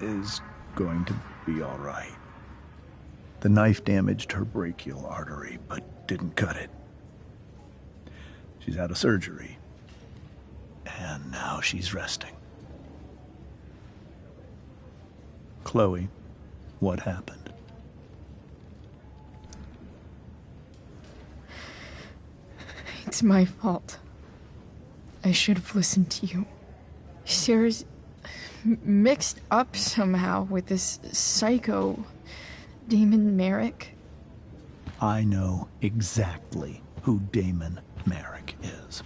is going to be all right. The knife damaged her brachial artery, but didn't cut it. She's out of surgery, and now she's resting. Chloe, what happened? It's my fault. I should have listened to you. Sarah's mixed up somehow with this psycho Damon Merrick. I know exactly who Damon Merrick is.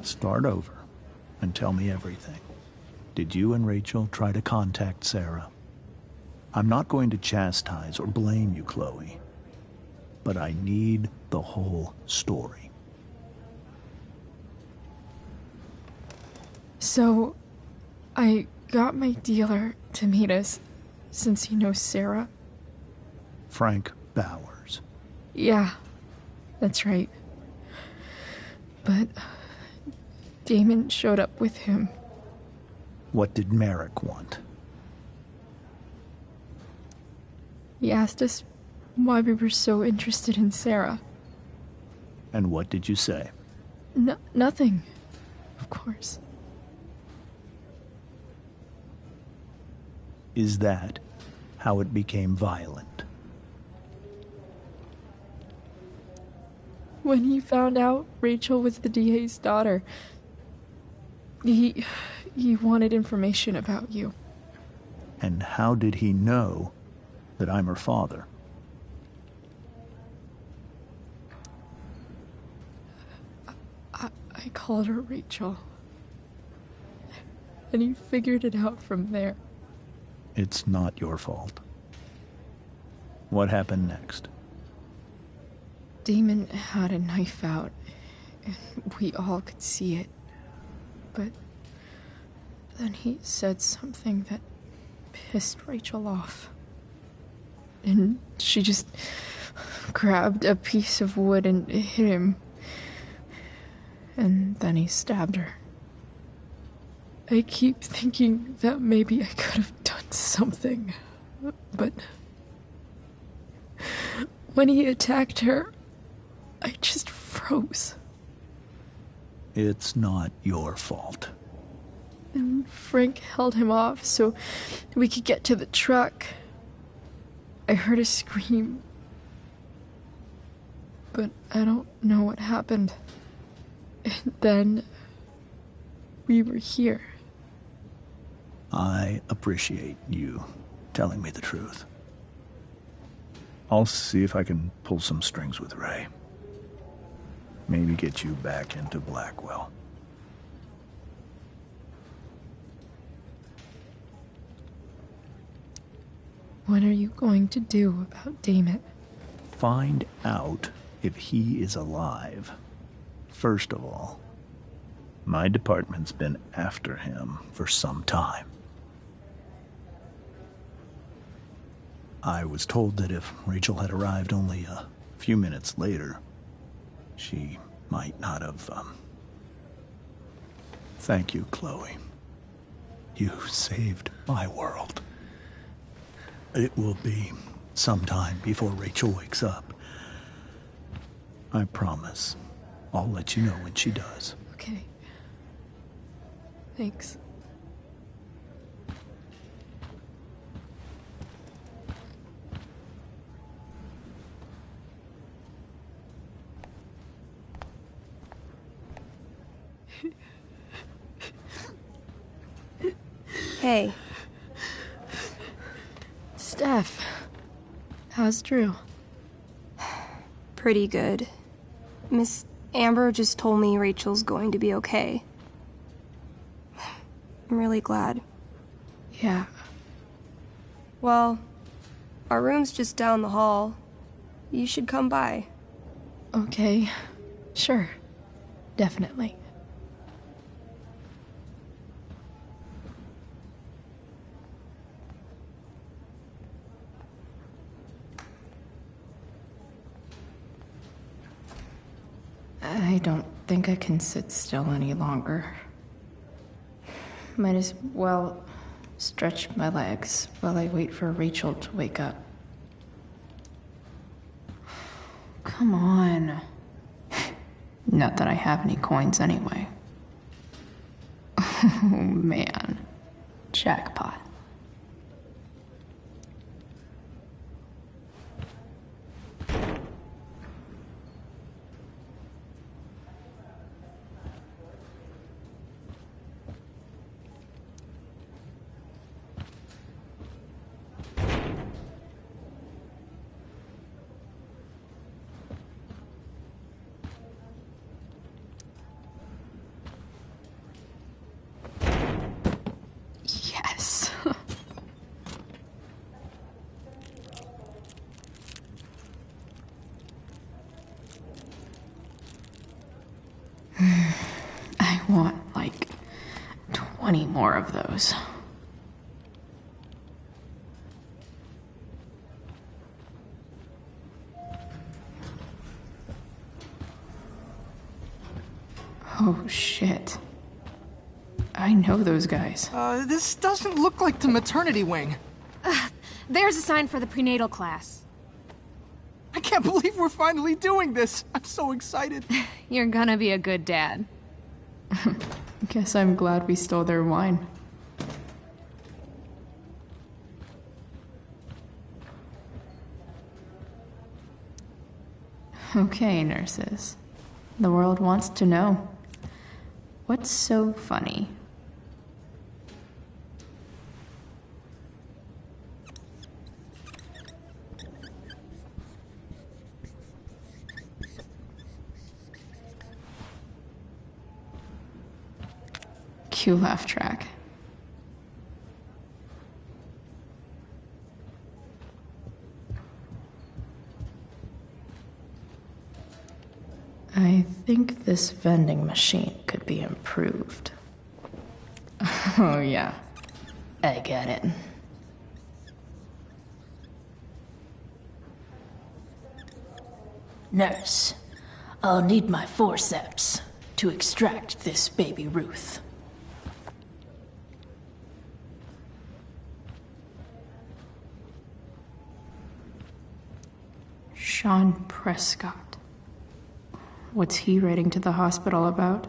Start over and tell me everything. Did you and Rachel try to contact Sarah? I'm not going to chastise or blame you, Chloe, but I need the whole story. So, I got my dealer to meet us, since he knows Sarah. Frank Bowers. Yeah, that's right. But Damon showed up with him. What did Merrick want? He asked us why we were so interested in Sarah. And what did you say? Nothing, of course. Is that how it became violent? When he found out Rachel was the DA's daughter, he wanted information about you. And how did he know that I'm her father? I called her Rachel. And he figured it out from there. It's not your fault. What happened next? Damon had a knife out, and we all could see it. But then he said something that pissed Rachel off. And she just grabbed a piece of wood and hit him. And then he stabbed her. I keep thinking that maybe I could have done something, but when he attacked her, I just froze. It's not your fault. And Frank held him off so we could get to the truck. I heard a scream, but I don't know what happened. And then we were here. I appreciate you telling me the truth. I'll see if I can pull some strings with Ray. Maybe get you back into Blackwell. What are you going to do about Damon? Find out if he is alive. First of all, my department's been after him for some time. I was told that if Rachel had arrived only a few minutes later, she might not have, Thank you, Chloe. You saved my world. It will be some time before Rachel wakes up. I promise. I'll let you know when she does. Okay. Thanks. Hey. Steph. How's Drew? Pretty good. Miss Amber just told me Rachel's going to be okay. I'm really glad. Yeah. Well, our room's just down the hall. You should come by. Okay. Sure. Definitely. I don't think I can sit still any longer. Might as well stretch my legs while I wait for Rachel to wake up. Come on. Not that I have any coins anyway. Oh man. Jackpot. Yes. I want like 20 more of those. Oh shit. I know those guys. This doesn't look like the maternity wing. There's a sign for the prenatal class. I can't believe we're finally doing this. I'm so excited. You're gonna be a good dad. Guess I'm glad we stole their wine. Okay, nurses. The world wants to know. What's so funny? Cue laugh track. I think this vending machine could be improved. Oh, yeah. I get it. Nurse, I'll need my forceps to extract this baby Ruth. Sean Prescott. What's he writing to the hospital about?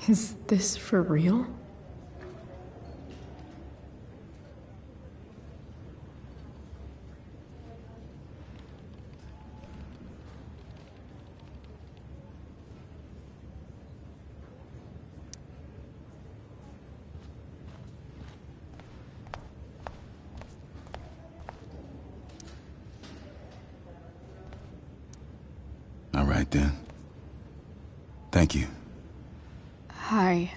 Is this for real? All right, then. Thank you. Hi,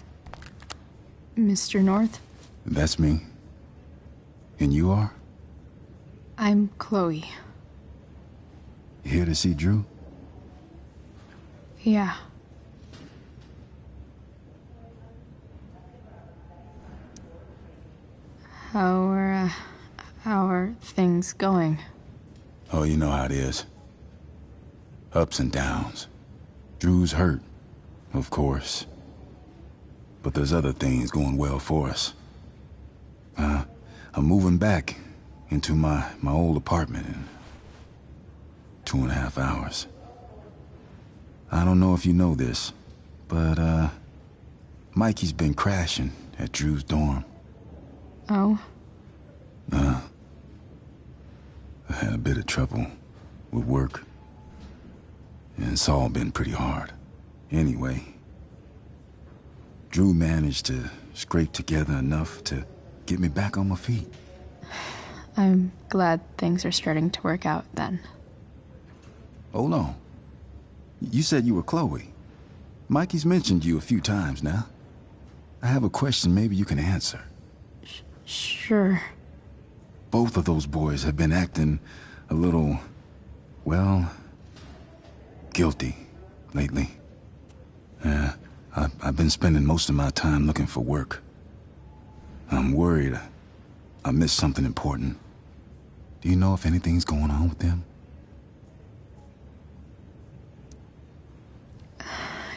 Mr. North. That's me. And you are? I'm Chloe. Here to see Drew? Yeah. How are things going? Oh, you know how it is. Ups and downs. Drew's hurt, of course. But there's other things going well for us. I'm moving back into my old apartment in 2.5 hours. I don't know if you know this, but Mikey's been crashing at Drew's dorm. Oh? I had a bit of trouble with work. And it's all been pretty hard. Anyway, Drew managed to scrape together enough to get me back on my feet. I'm glad things are starting to work out then. Hold on. You said you were Chloe. Mikey's mentioned you a few times now. I have a question maybe you can answer. Sure. Both of those boys have been acting a little, well, guilty lately. I've been spending most of my time looking for work. I'm worried I missed something important. Do you know if anything's going on with them?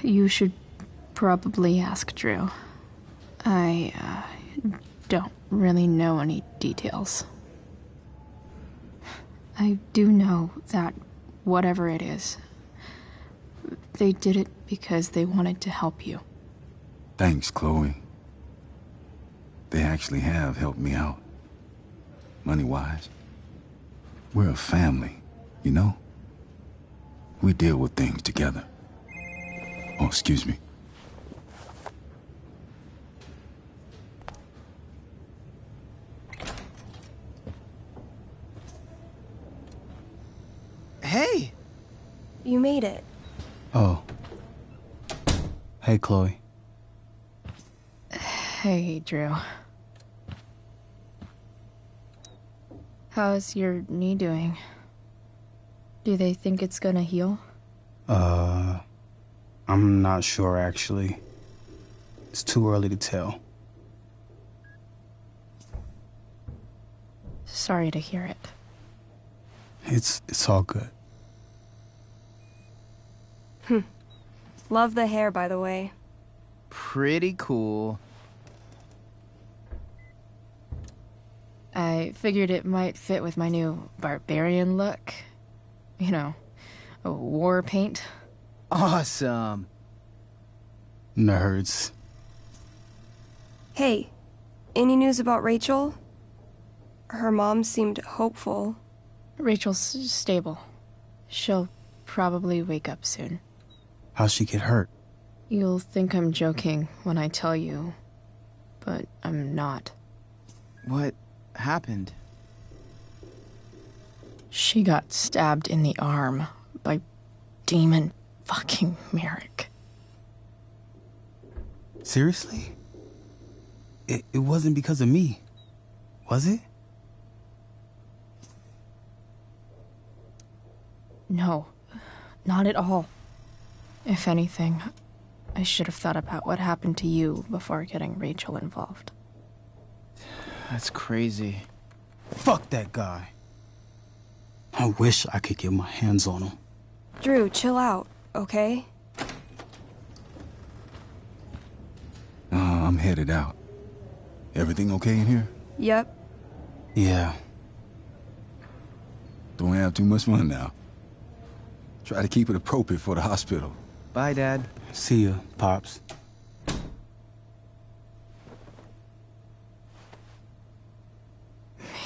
You should probably ask Drew. I don't really know any details. I do know that whatever it is, they did it because they wanted to help you. Thanks, Chloe. They actually have helped me out. Money-wise. We're a family, you know? We deal with things together. Oh, excuse me. Hey! You made it. Oh. Hey, Chloe. Hey, Drew. How's your knee doing? Do they think it's gonna heal? I'm not sure, actually. It's too early to tell. Sorry to hear it. It's all good. Love the hair, by the way. Pretty cool. I figured it might fit with my new barbarian look. You know, a war paint. Awesome. Nerds. Hey, any news about Rachel? Her mom seemed hopeful. Rachel's stable. She'll probably wake up soon. How'd she get hurt? You'll think I'm joking when I tell you, but I'm not. What happened? She got stabbed in the arm by Demon fucking Merrick. Seriously? It wasn't because of me, was it? No, not at all. If anything, I should have thought about what happened to you before getting Rachel involved. That's crazy. Fuck that guy. I wish I could get my hands on him. Drew, chill out, okay? I'm headed out. Everything okay in here? Yep. Yeah. Don't have too much fun now. Try to keep it appropriate for the hospital. Bye, Dad. See ya, Pops.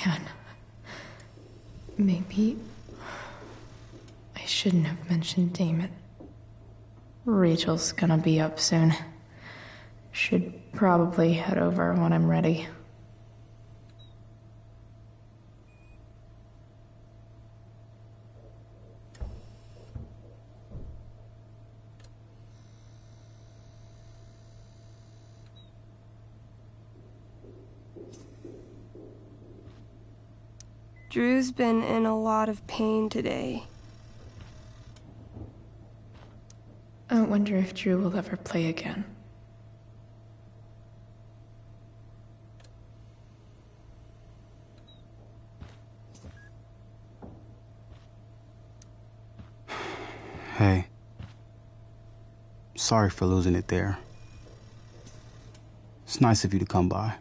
Man, maybe I shouldn't have mentioned Damon. Rachel's gonna be up soon. Should probably head over when I'm ready. Drew's been in a lot of pain today. I wonder if Drew will ever play again. Hey. Sorry for losing it there. It's nice of you to come by.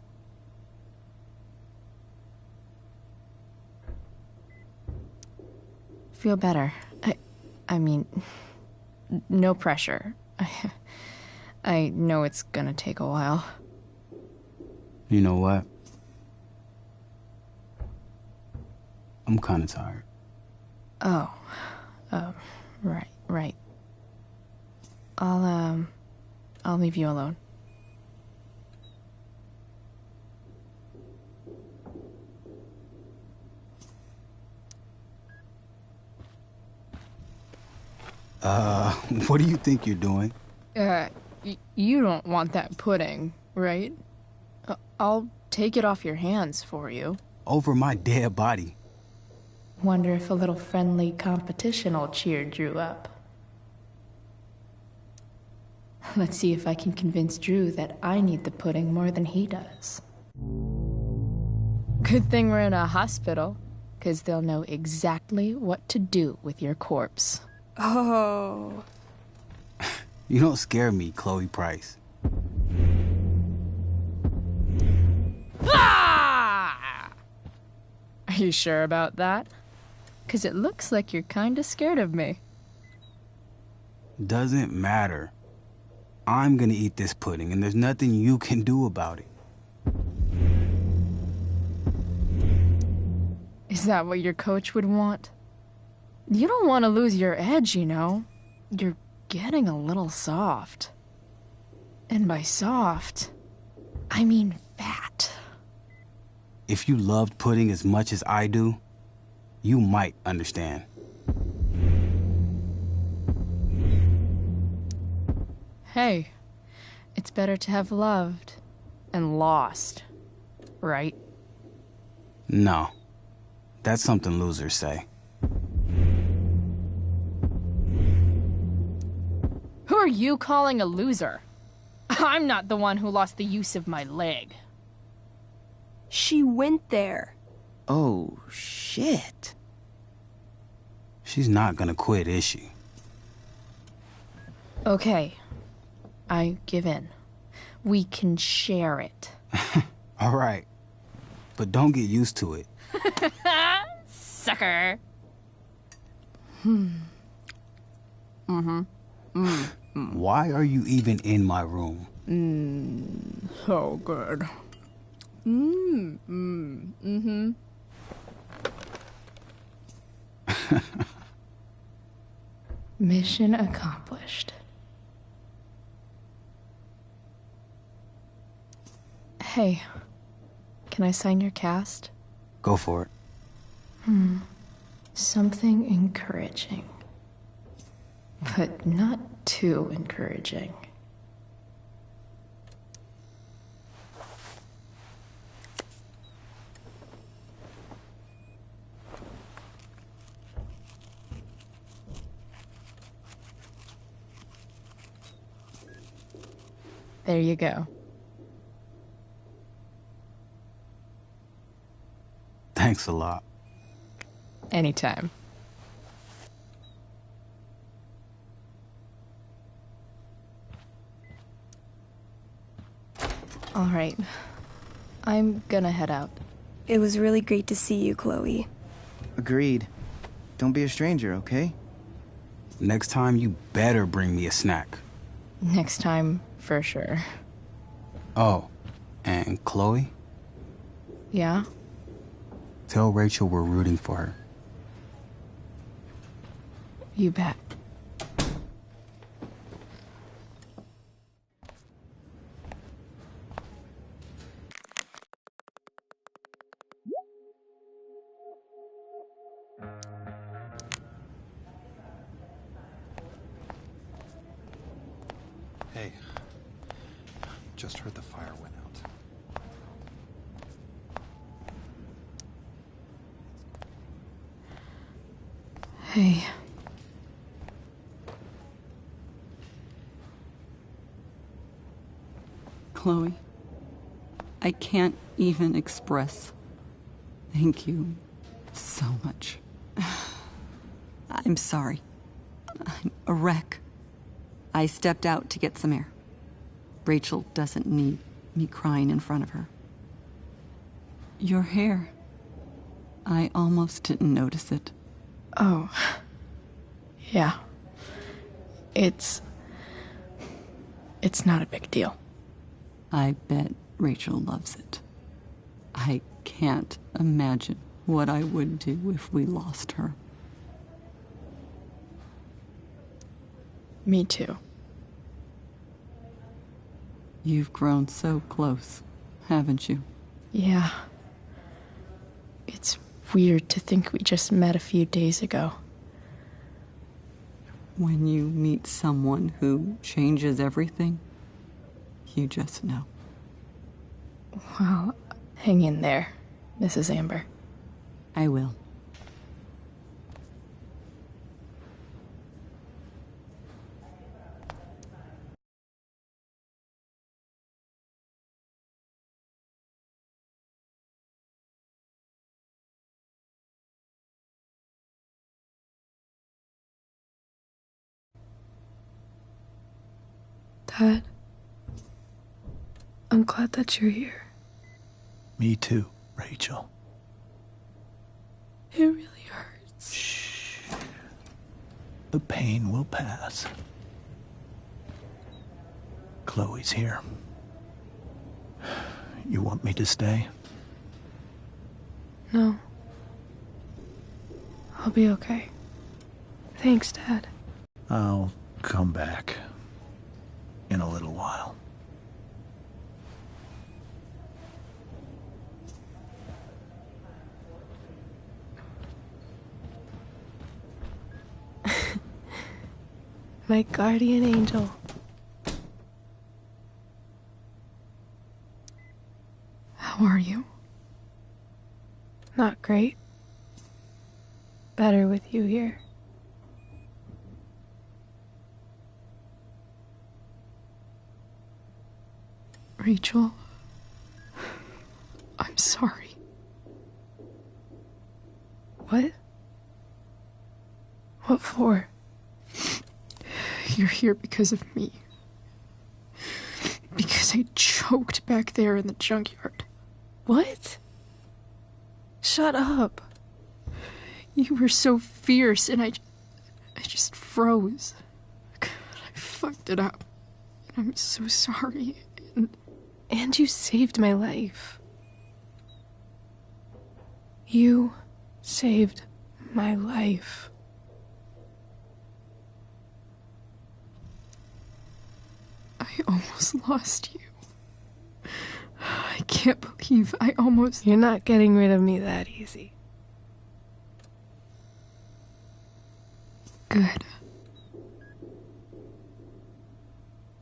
Feel better. I mean, no pressure. I know it's gonna take a while. You know what? I'm kinda tired. Oh. Right. I'll leave you alone. What do you think you're doing? You don't want that pudding, right? I'll take it off your hands for you. Over my dead body. Wonder if a little friendly competition will cheer Drew up. Let's see if I can convince Drew that I need the pudding more than he does. Good thing we're in a hospital, 'cause they'll know exactly what to do with your corpse. Oh. You don't scare me, Chloe Price. Ah! Are you sure about that? 'Cause it looks like you're kinda scared of me. Doesn't matter. I'm gonna eat this pudding, and there's nothing you can do about it. Is that what your coach would want? You don't want to lose your edge, you know. You're getting a little soft. And by soft, I mean fat. If you loved pudding as much as I do, you might understand. Hey, it's better to have loved and lost, right? No, that's something losers say. Who are you calling a loser? I'm not the one who lost the use of my leg. She went there. Oh, shit. She's not gonna quit, is she? Okay, I give in. We can share it. All right, but don't get used to it. Sucker. Why are you even in my room? So good. Mission accomplished. Hey, can I sign your cast? Go for it. Something encouraging. But not too encouraging. There you go. Thanks a lot. Anytime. All right. I'm gonna head out. It was really great to see you, Chloe. Agreed. Don't be a stranger, okay? Next time, you better bring me a snack. Next time, for sure. Oh, and Chloe? Yeah? Tell Rachel we're rooting for her. You bet. Hey, just heard the fire went out. Hey. Chloe, I can't even express thank you so much. I'm sorry. I'm a wreck. I stepped out to get some air. Rachel doesn't need me crying in front of her. Your hair. I almost didn't notice it. Oh. Yeah. It's not a big deal. I bet Rachel loves it. I can't imagine what I would do if we lost her. Me too. You've grown so close, haven't you? Yeah. It's weird to think we just met a few days ago. When you meet someone who changes everything, you just know. Well, hang in there, Mrs. Amber. I will. Dad, I'm glad that you're here. Me too, Rachel. It really hurts. Shh. The pain will pass. Chloe's here. You want me to stay? No. I'll be okay. Thanks, Dad. I'll come back in a little while. My guardian angel. How are you? Not great. Better with you here. Rachel, I'm sorry. What? What for? You're here because of me. Because I choked back there in the junkyard. What? Shut up. You were so fierce and I just froze. God, I fucked it up. I'm so sorry. And you saved my life. You saved my life. I almost lost you. I can't believe I almost... You're not getting rid of me that easy. Good.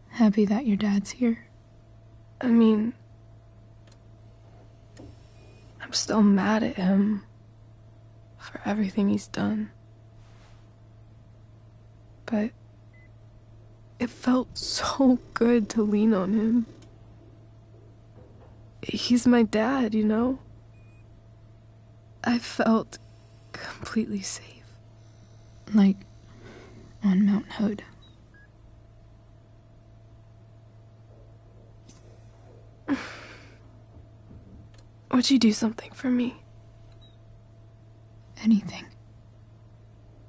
Happy that your dad's here. I mean, I'm still mad at him for everything he's done. But It felt so good to lean on him. He's my dad, you know? I felt completely safe. Like on Mount Hood. Would you do something for me? Anything.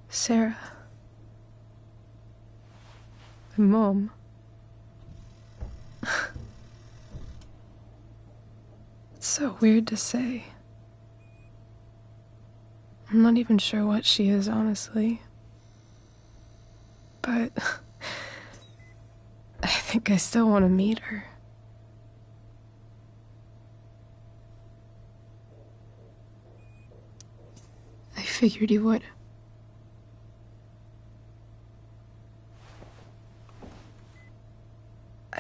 Sarah. My mom. It's so weird to say. I'm not even sure what she is, honestly. But I think I still want to meet her. I figured you would.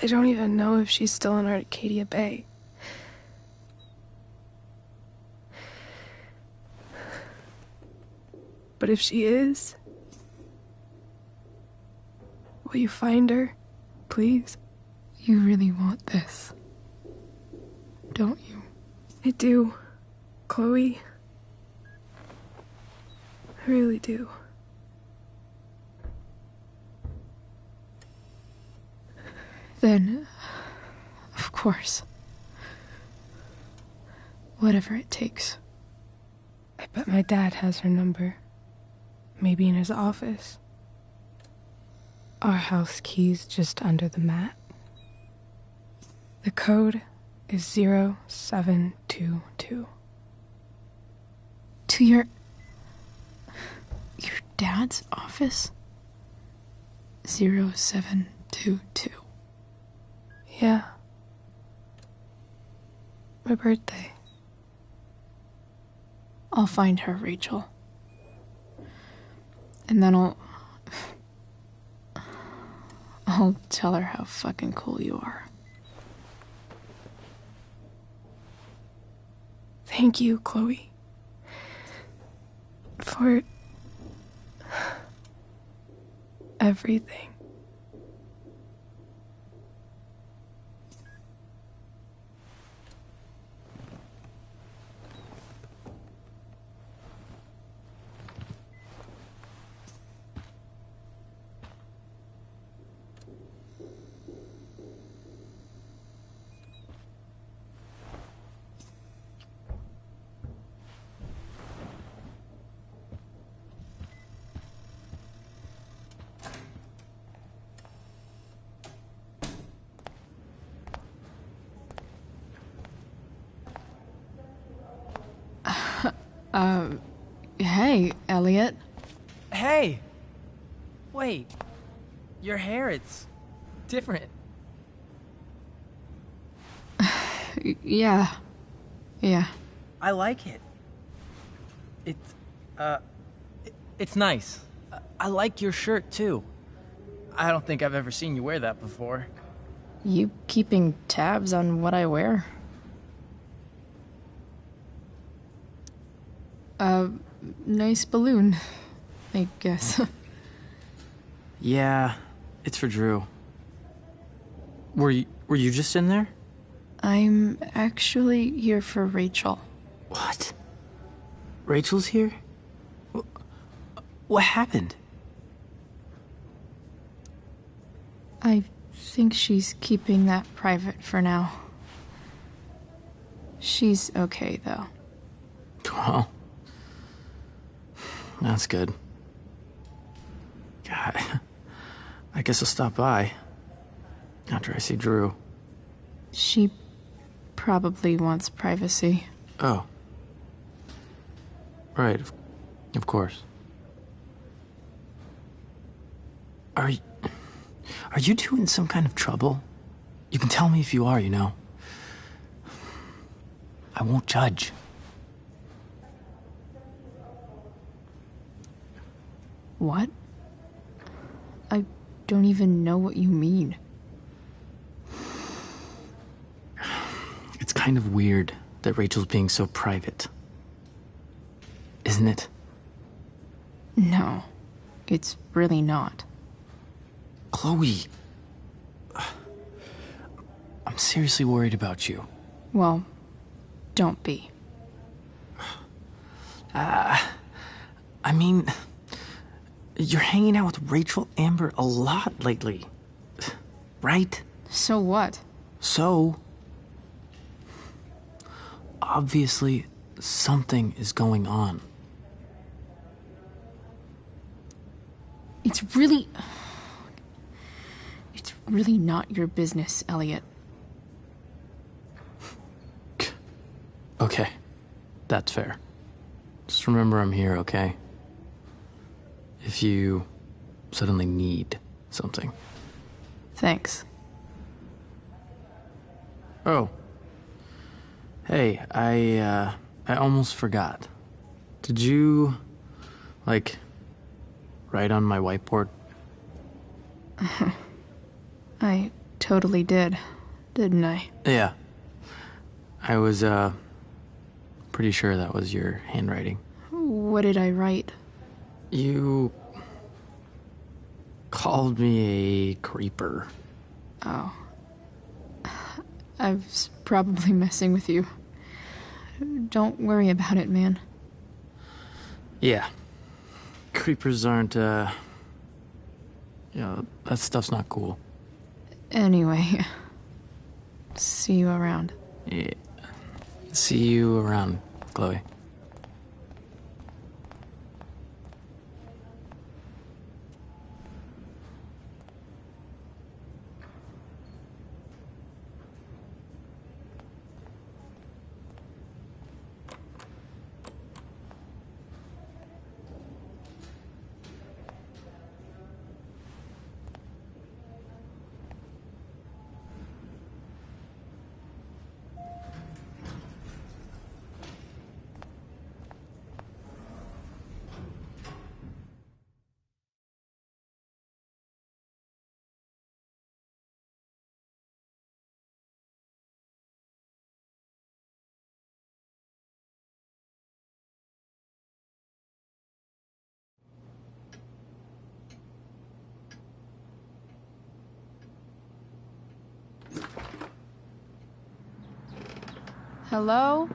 I don't even know if she's still in Arcadia Bay. But if she is, will you find her, please? You really want this, don't you? I do, Chloe. I really do. Then, of course. Whatever it takes. I bet my dad has her number. Maybe in his office. Our house key's just under the mat. The code is 0722. To your dad's office? 0722. Yeah. My birthday. I'll find her, Rachel. And then I'll tell her how fucking cool you are. Thank you, Chloe. For everything. Hey, Elliot. Hey! Wait. Your hair, it's different. Yeah. I like it. It's nice. I like your shirt, too. I don't think I've ever seen you wear that before. You keeping tabs on what I wear? Nice balloon, I guess. Yeah, it's for Drew. Were you just in there? I'm actually here for Rachel. What? Rachel's here? What happened? I think she's keeping that private for now. She's okay, though. Well, that's good. God, I guess I'll stop by after I see Drew. She probably wants privacy. Oh. Right, of course. Are you two in some kind of trouble? You can tell me if you are, you know. I won't judge. What? I don't even know what you mean. It's kind of weird that Rachel's being so private. Isn't it? No, it's really not. Chloe, I'm seriously worried about you. Well, don't be. I mean, you're hanging out with Rachel Amber a lot lately, right? So what? So, obviously, something is going on. It's really not your business, Elliot. Okay, that's fair. Just remember I'm here, okay? If you suddenly need something. Thanks. Oh. Hey, I almost forgot. Did you, write on my whiteboard? I totally did, didn't I? Yeah. I was, pretty sure that was your handwriting. What did I write? You called me a creeper. Oh. I was probably messing with you. Don't worry about it, man. Yeah. Creepers aren't, that stuff's not cool. Anyway, see you around. Yeah. See you around, Chloe. Hello?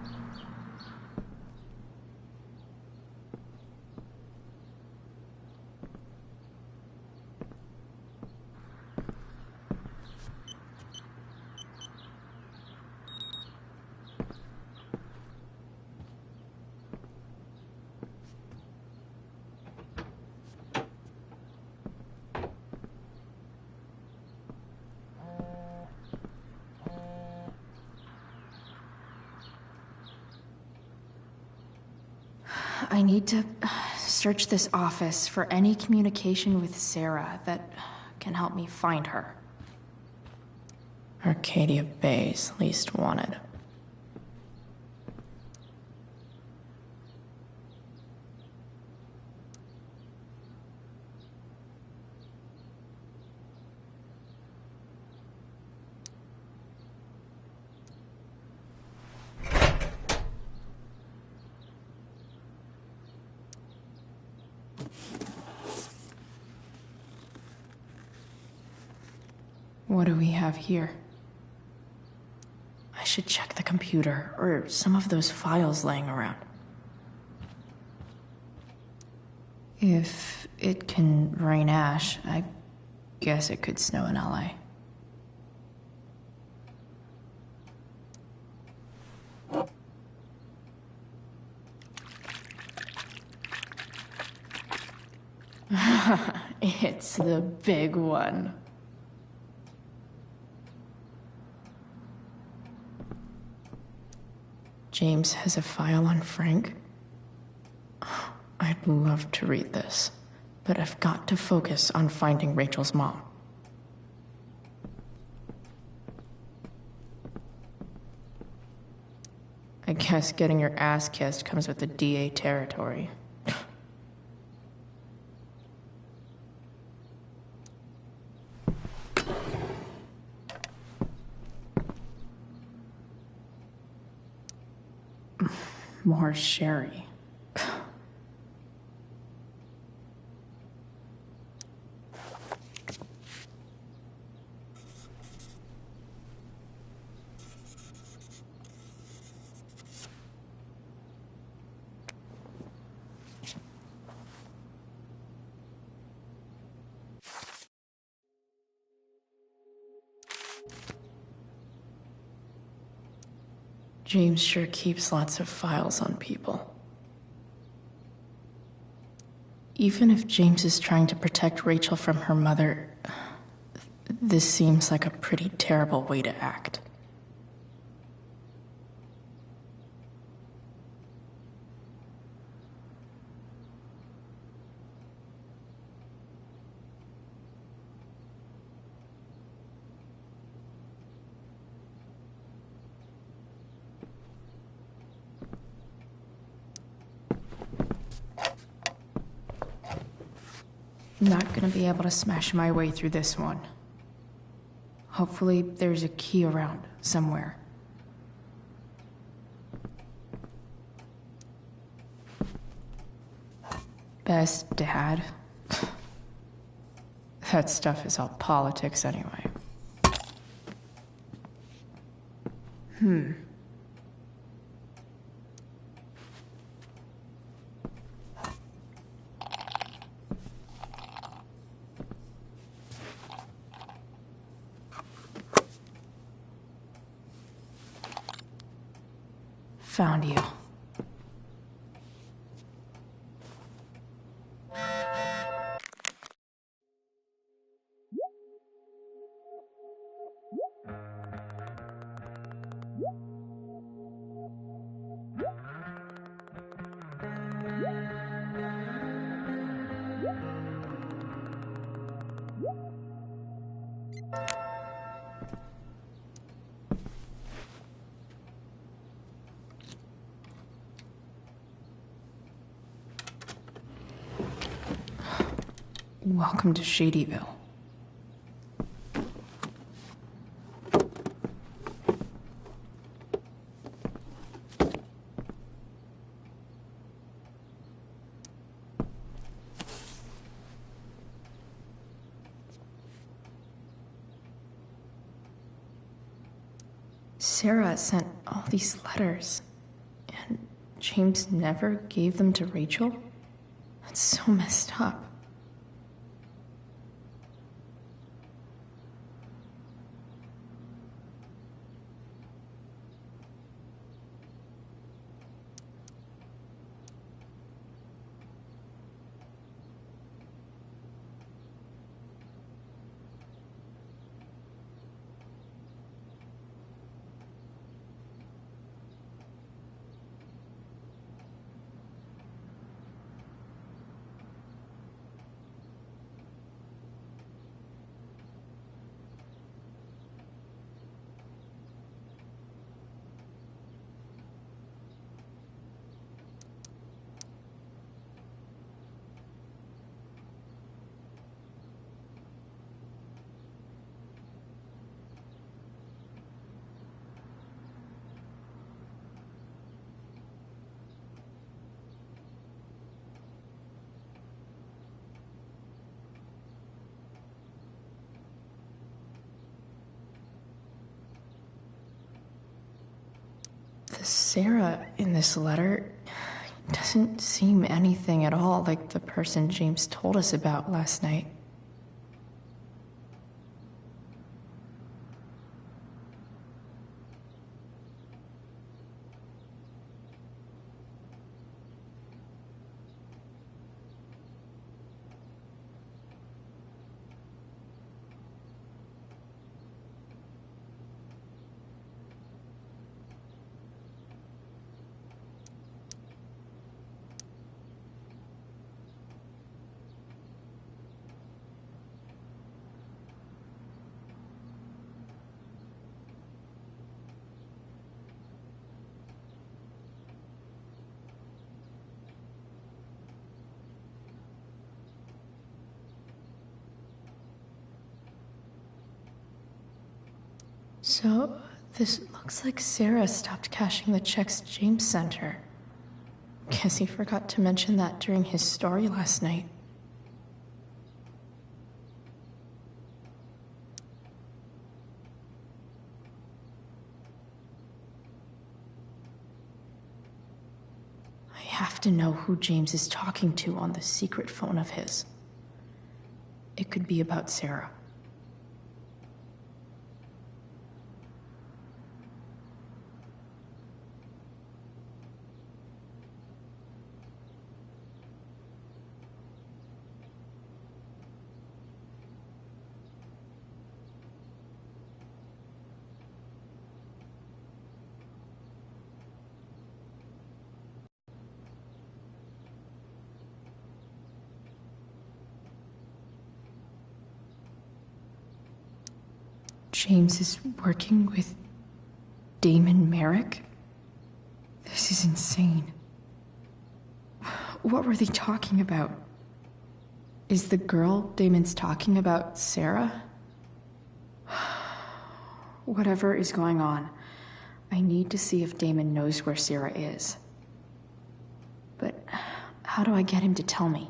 I need to search this office for any communication with Sarah that can help me find her. Arcadia Bay's least wanted. What do we have here? I should check the computer, or some of those files laying around. If it can rain ash, I guess it could snow in LA. It's the big one. James has a file on Frank. I'd love to read this, but I've got to focus on finding Rachel's mom. I guess getting your ass kissed comes with the DA territory. More sherry. James sure keeps lots of files on people. Even if James is trying to protect Rachel from her mother, this seems like a pretty terrible way to act. Not gonna be able to smash my way through this one. Hopefully, there's a key around somewhere. Best dad? That stuff is all politics anyway. Found you. Welcome to Shadyville. Sarah sent all these letters, and James never gave them to Rachel? That's so messed up. The Sarah in this letter doesn't seem anything at all like the person James told us about last night. So, this looks like Sarah stopped cashing the checks James sent her. Guess he forgot to mention that during his story last night. I have to know who James is talking to on the secret phone of his. It could be about Sarah. James is working with Damon Merrick? This is insane. What were they talking about? Is the girl Damon's talking about Sarah? Whatever is going on, I need to see if Damon knows where Sarah is. But how do I get him to tell me?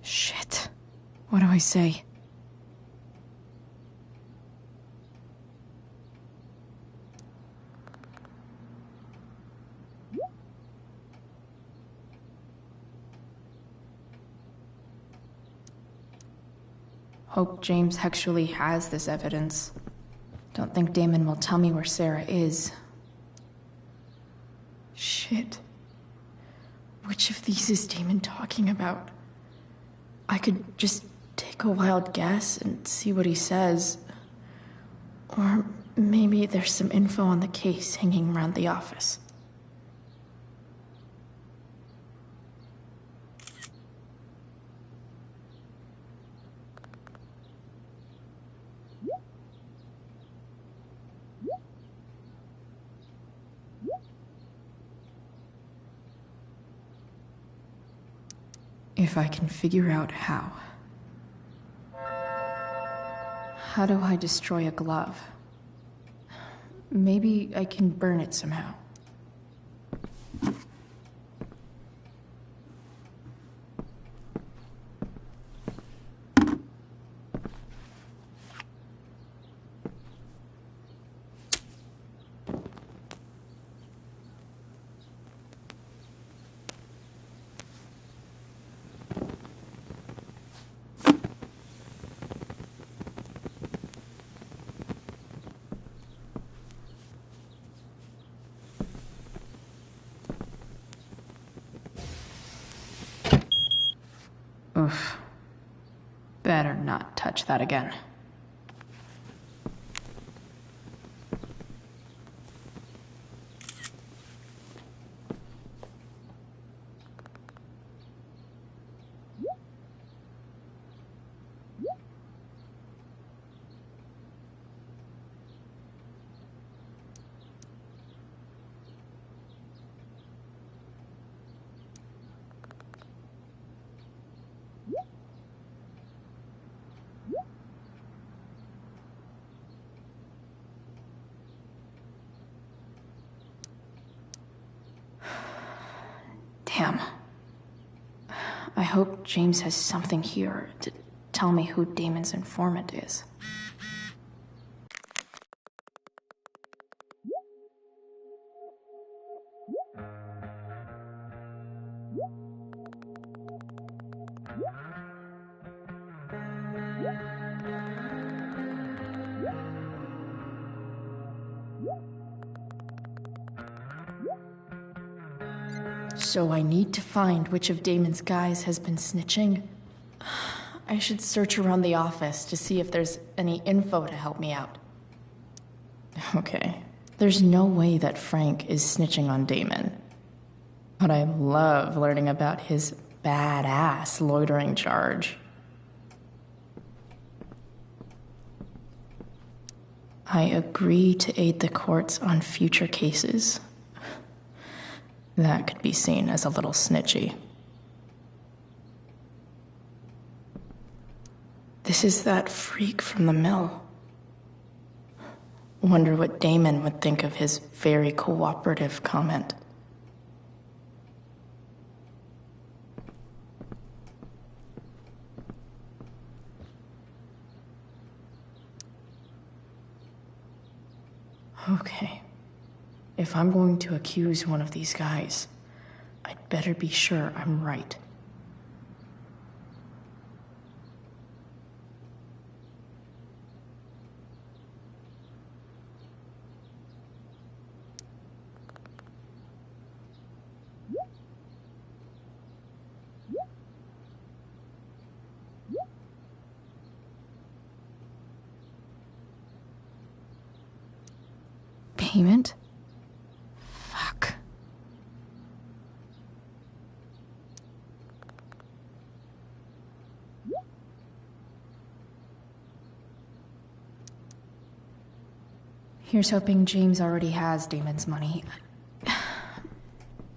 Shit. What do I say? Hope James actually has this evidence. Don't think Damon will tell me where Sarah is. Shit. Which of these is Damon talking about? I could just take a wild guess and see what he says. Or maybe there's some info on the case hanging around the office. If I can figure out how. How do I destroy a glove? Maybe I can burn it somehow. Oof. Better not touch that again. Damn. I hope James has something here to tell me who Damon's informant is. So I need to find which of Damon's guys has been snitching. I should search around the office to see if there's any info to help me out. Okay, there's no way that Frank is snitching on Damon. But I love learning about his badass loitering charge. I agree to aid the courts on future cases. That could be seen as a little snitchy. This is that freak from the mill. Wonder what Damon would think of his very cooperative comment. Okay. If I'm going to accuse one of these guys, I'd better be sure I'm right. payment? Fuck. Here's hoping James already has Damon's money.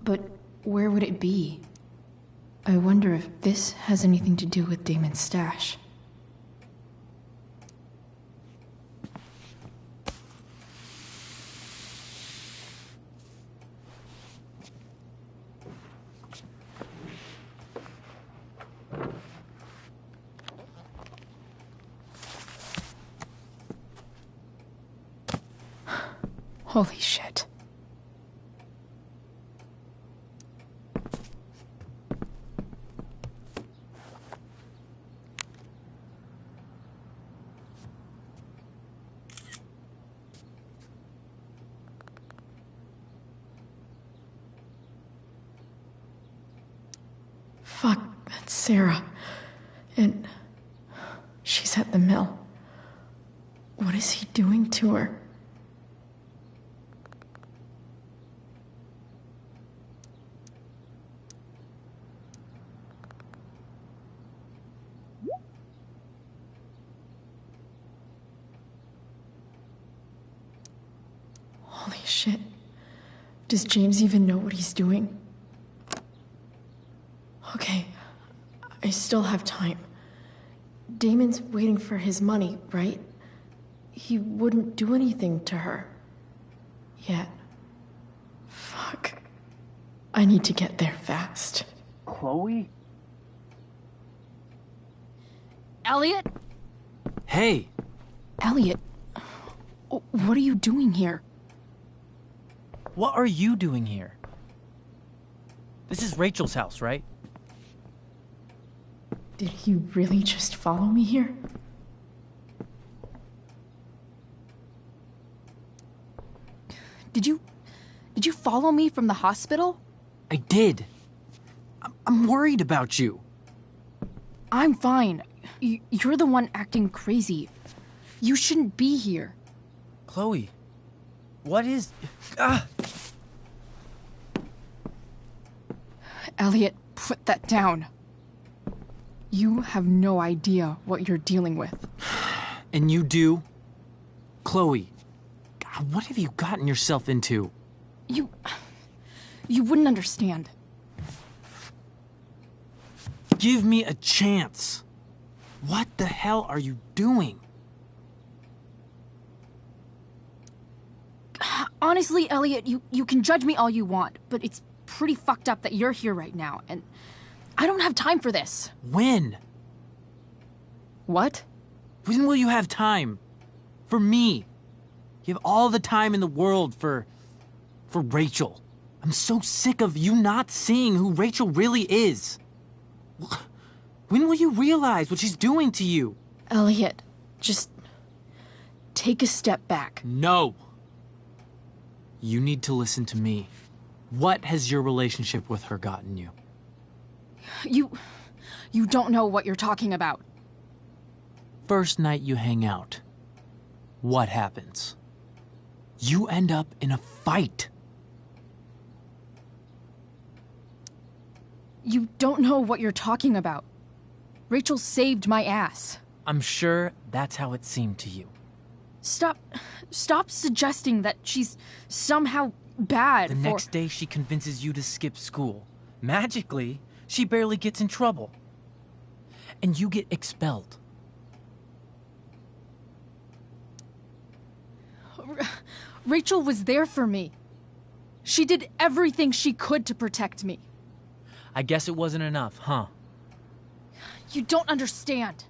But where would it be? I wonder if this has anything to do with Damon's stash. Holy shit. Fuck, that's Sarah. And she's at the mill. What is he doing to her? Holy shit. Does James even know what he's doing? Okay, I still have time. Damon's waiting for his money, right? He wouldn't do anything to her. Yet. Fuck. I need to get there fast. Chloe? Elliot? Hey! Elliot, what are you doing here? What are you doing here? This is Rachel's house, right? Did he really just follow me here? Did you follow me from the hospital? I did. I'm worried about you. I'm fine. You're the one acting crazy. You shouldn't be here. Chloe, what is... Elliot, put that down. You have no idea what you're dealing with. And you do? Chloe, God, what have you gotten yourself into? You wouldn't understand. Give me a chance. What the hell are you doing? Honestly, Elliot, you can judge me all you want, but it's pretty fucked up that you're here right now, and I don't have time for this. When? What? When will you have time? For me. You have all the time in the world for Rachel. I'm so sick of you not seeing who Rachel really is. When will you realize what she's doing to you? Elliot, just take a step back. No. You need to listen to me. What has your relationship with her gotten you? You don't know what you're talking about. First night you hang out, what happens? You end up in a fight. You don't know what you're talking about. Rachel saved my ass. I'm sure that's how it seemed to you. Stop suggesting that she's somehow bad. The next day she convinces you to skip school. Magically, she barely gets in trouble. And you get expelled. Rachel was there for me. She did everything she could to protect me. I guess it wasn't enough, huh? You don't understand.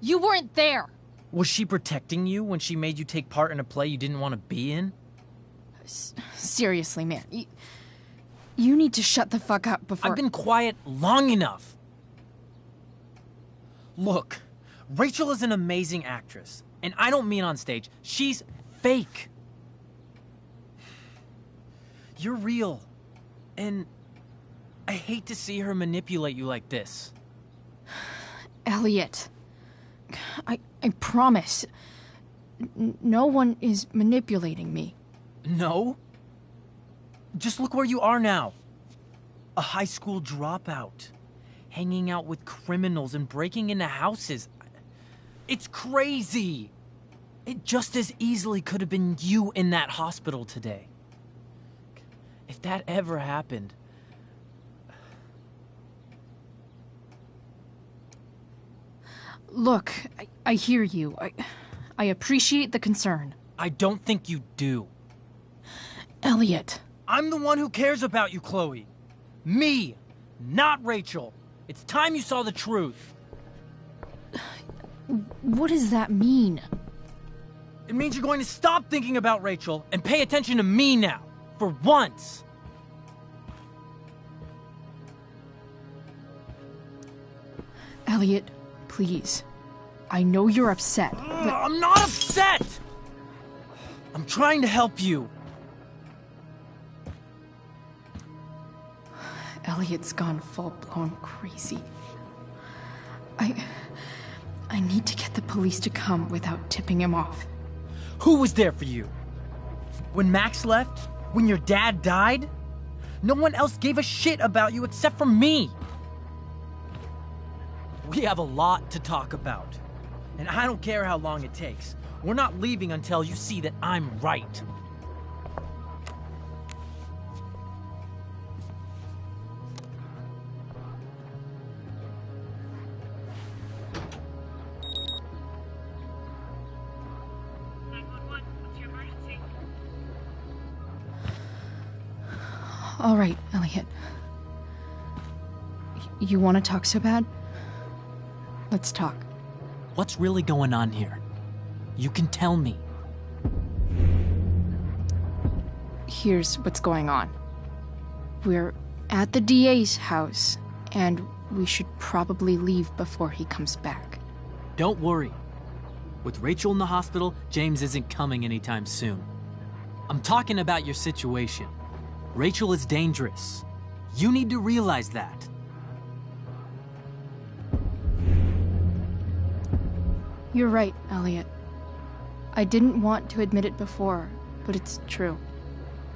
You weren't there. Was she protecting you when she made you take part in a play you didn't want to be in? Seriously, man. You need to shut the fuck up before... I've been quiet long enough. Look, Rachel is an amazing actress. And I don't mean on stage. She's fake. You're real. And I hate to see her manipulate you like this. Elliot, I promise. No one is manipulating me. No. Just look where you are now. A high school dropout. Hanging out with criminals and breaking into houses. It's crazy. It just as easily could have been you in that hospital today. If that ever happened... Look, I hear you. I appreciate the concern. I don't think you do. Elliot. I'm the one who cares about you, Chloe. Me, not Rachel. It's time you saw the truth. What does that mean? It means you're going to stop thinking about Rachel and pay attention to me now, for once. Elliot, please. I know you're upset, but... I'm not upset! I'm trying to help you. Elliot's gone full-blown crazy. I need to get the police to come without tipping him off. Who was there for you? When Max left? When your dad died? No one else gave a shit about you except for me. We have a lot to talk about. And I don't care how long it takes. We're not leaving until you see that I'm right. All right, Elliot. You want to talk so bad? Let's talk. What's really going on here? You can tell me. Here's what's going on. We're at the DA's house, and we should probably leave before he comes back. Don't worry. With Rachel in the hospital, James isn't coming anytime soon. I'm talking about your situation. Rachel is dangerous. You need to realize that. You're right, Elliot. I didn't want to admit it before, but it's true.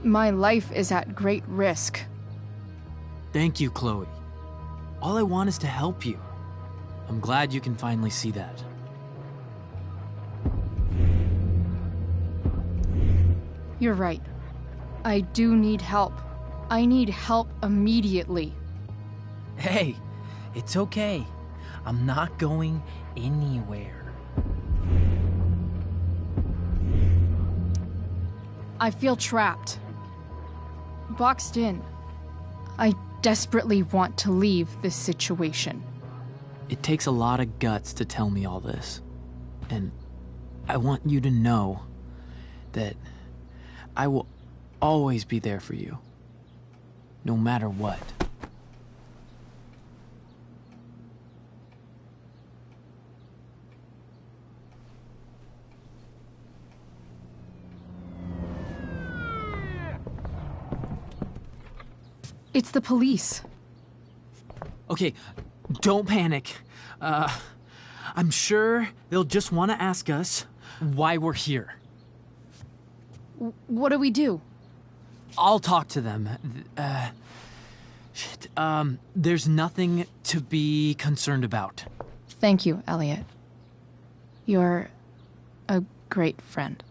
My life is at great risk. Thank you, Chloe. All I want is to help you. I'm glad you can finally see that. You're right. I do need help. I need help immediately. Hey, it's okay. I'm not going anywhere. I feel trapped. Boxed in. I desperately want to leave this situation. It takes a lot of guts to tell me all this. And I want you to know that I will always be there for you. No matter what. It's the police. Okay, don't panic. I'm sure they'll just want to ask us why we're here. What do we do? I'll talk to them. There's nothing to be concerned about. Thank you, Elliot. You're a great friend.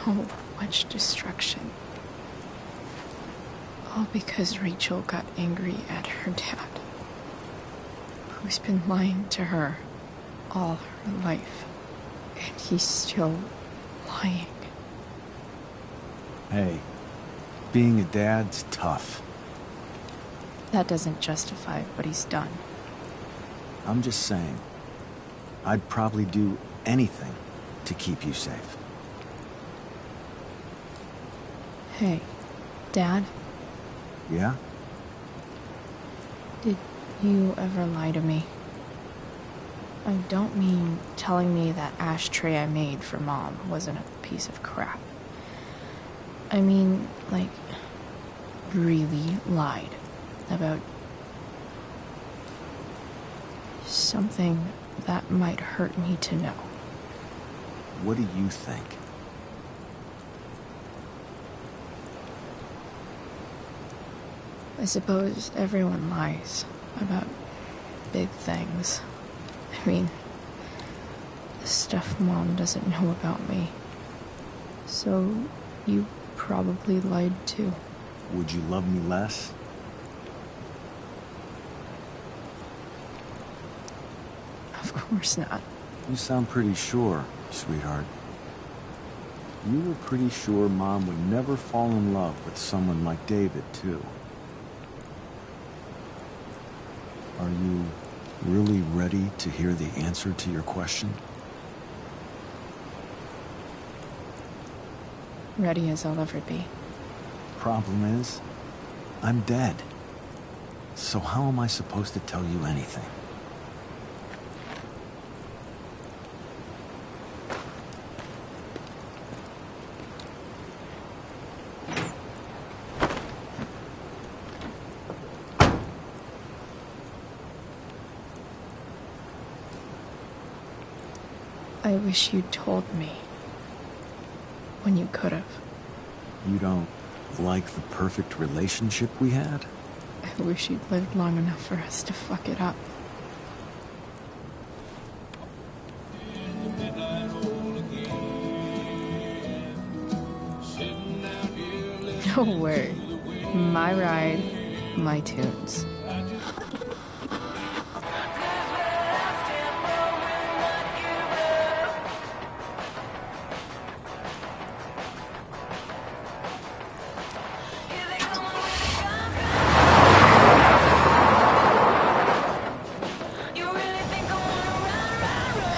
So much destruction. All because Rachel got angry at her dad, who's been lying to her all her life. And he's still lying. Hey, being a dad's tough. That doesn't justify what he's done. I'm just saying, I'd probably do anything to keep you safe. Hey, Dad? Yeah? Did you ever lie to me? I don't mean telling me that ashtray I made for Mom wasn't a piece of crap. I mean, like, really lied about something that might hurt me to know. What do you think? I suppose everyone lies about big things. I mean, the stuff Mom doesn't know about me. So, you probably lied too. Would you love me less? Of course not. You sound pretty sure, sweetheart. You were pretty sure Mom would never fall in love with someone like David, too. Are you really ready to hear the answer to your question? Ready as I'll ever be. Problem is, I'm dead. So how am I supposed to tell you anything? I wish you'd told me. When you could have. You don't like the perfect relationship we had? I wish you'd lived long enough for us to fuck it up. No way. My ride, my tunes.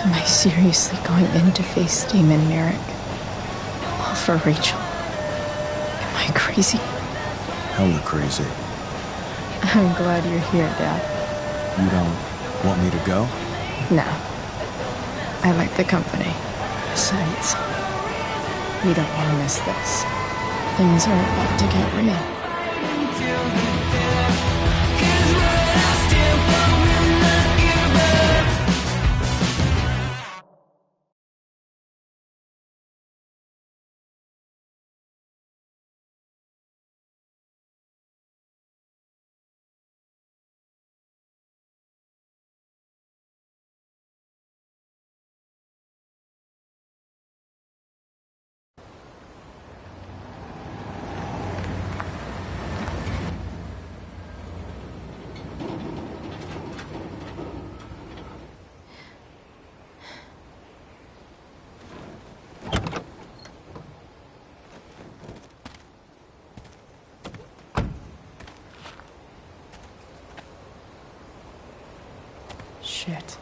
Am I seriously going in to face Damon Merrick? All for Rachel? Am I crazy? Hella crazy. I'm glad you're here, Dad. You don't want me to go? No. I like the company. Besides, we don't want to miss this. Things are about to get real. Shit.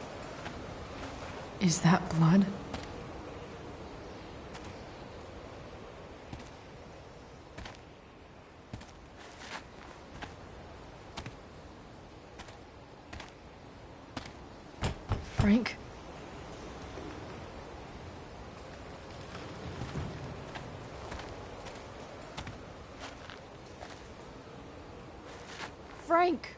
Is that blood? Frank? Frank!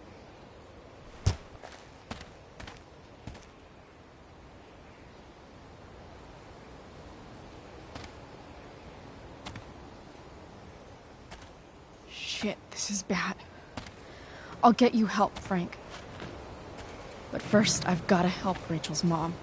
Shit, this is bad. I'll get you help, Frank. But first, I've gotta help Rachel's mom.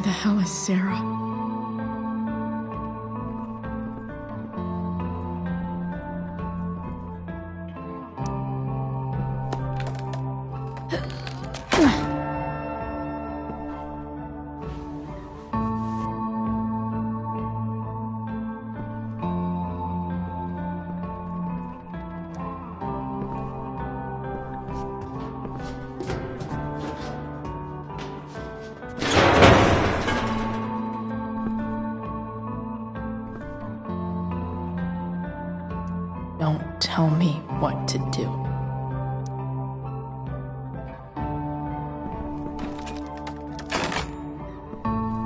the hell is Sarah? Don't tell me what to do.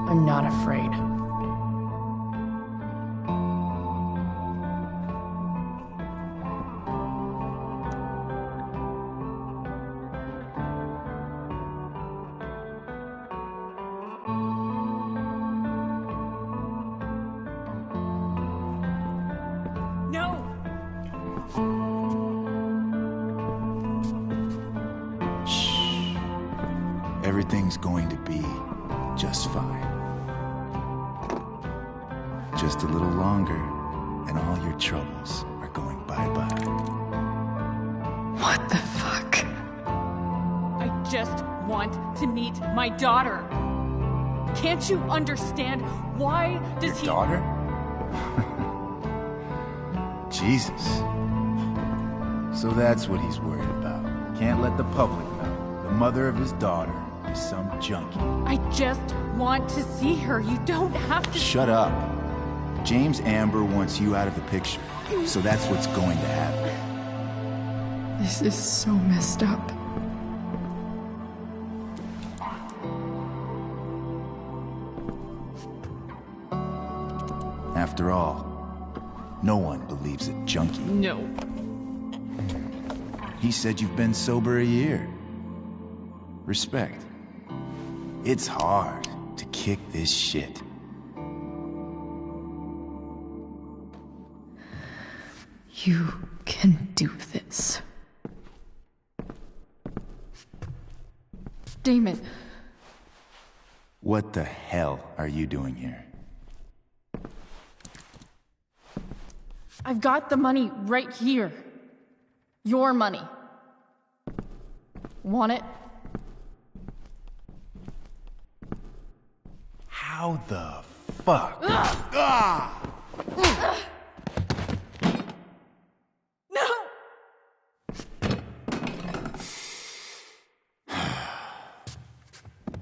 I'm not afraid. Everything's going to be just fine. Just a little longer, and all your troubles are going bye-bye. What the fuck? I just want to meet my daughter. Can't you understand? Why does he... Daughter? Jesus. So that's what he's worried about. Can't let the public know. The mother of his daughter is some junkie. I just want to see her. You don't have to... Shut up. James Amber wants you out of the picture, so that's what's going to happen. This is so messed up. After all, no one believes a junkie. No. He said you've been sober a year. Respect. It's hard to kick this shit. You can do this. Damon. What the hell are you doing here? I've got the money right here. Your money. Want it? How the fuck? Ah! No!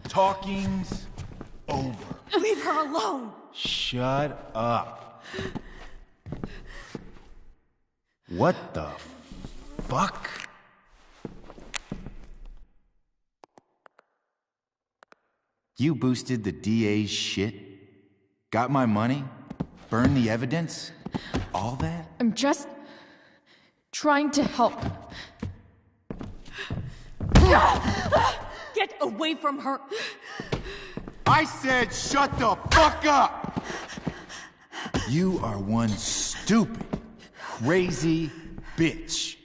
Talking's over. Leave her alone! Shut up. What the fuck? You boosted the DA's shit? Got my money? Burned the evidence? All that? I'm just trying to help. Get away from her! I said shut the fuck up! You are one stupid, crazy bitch.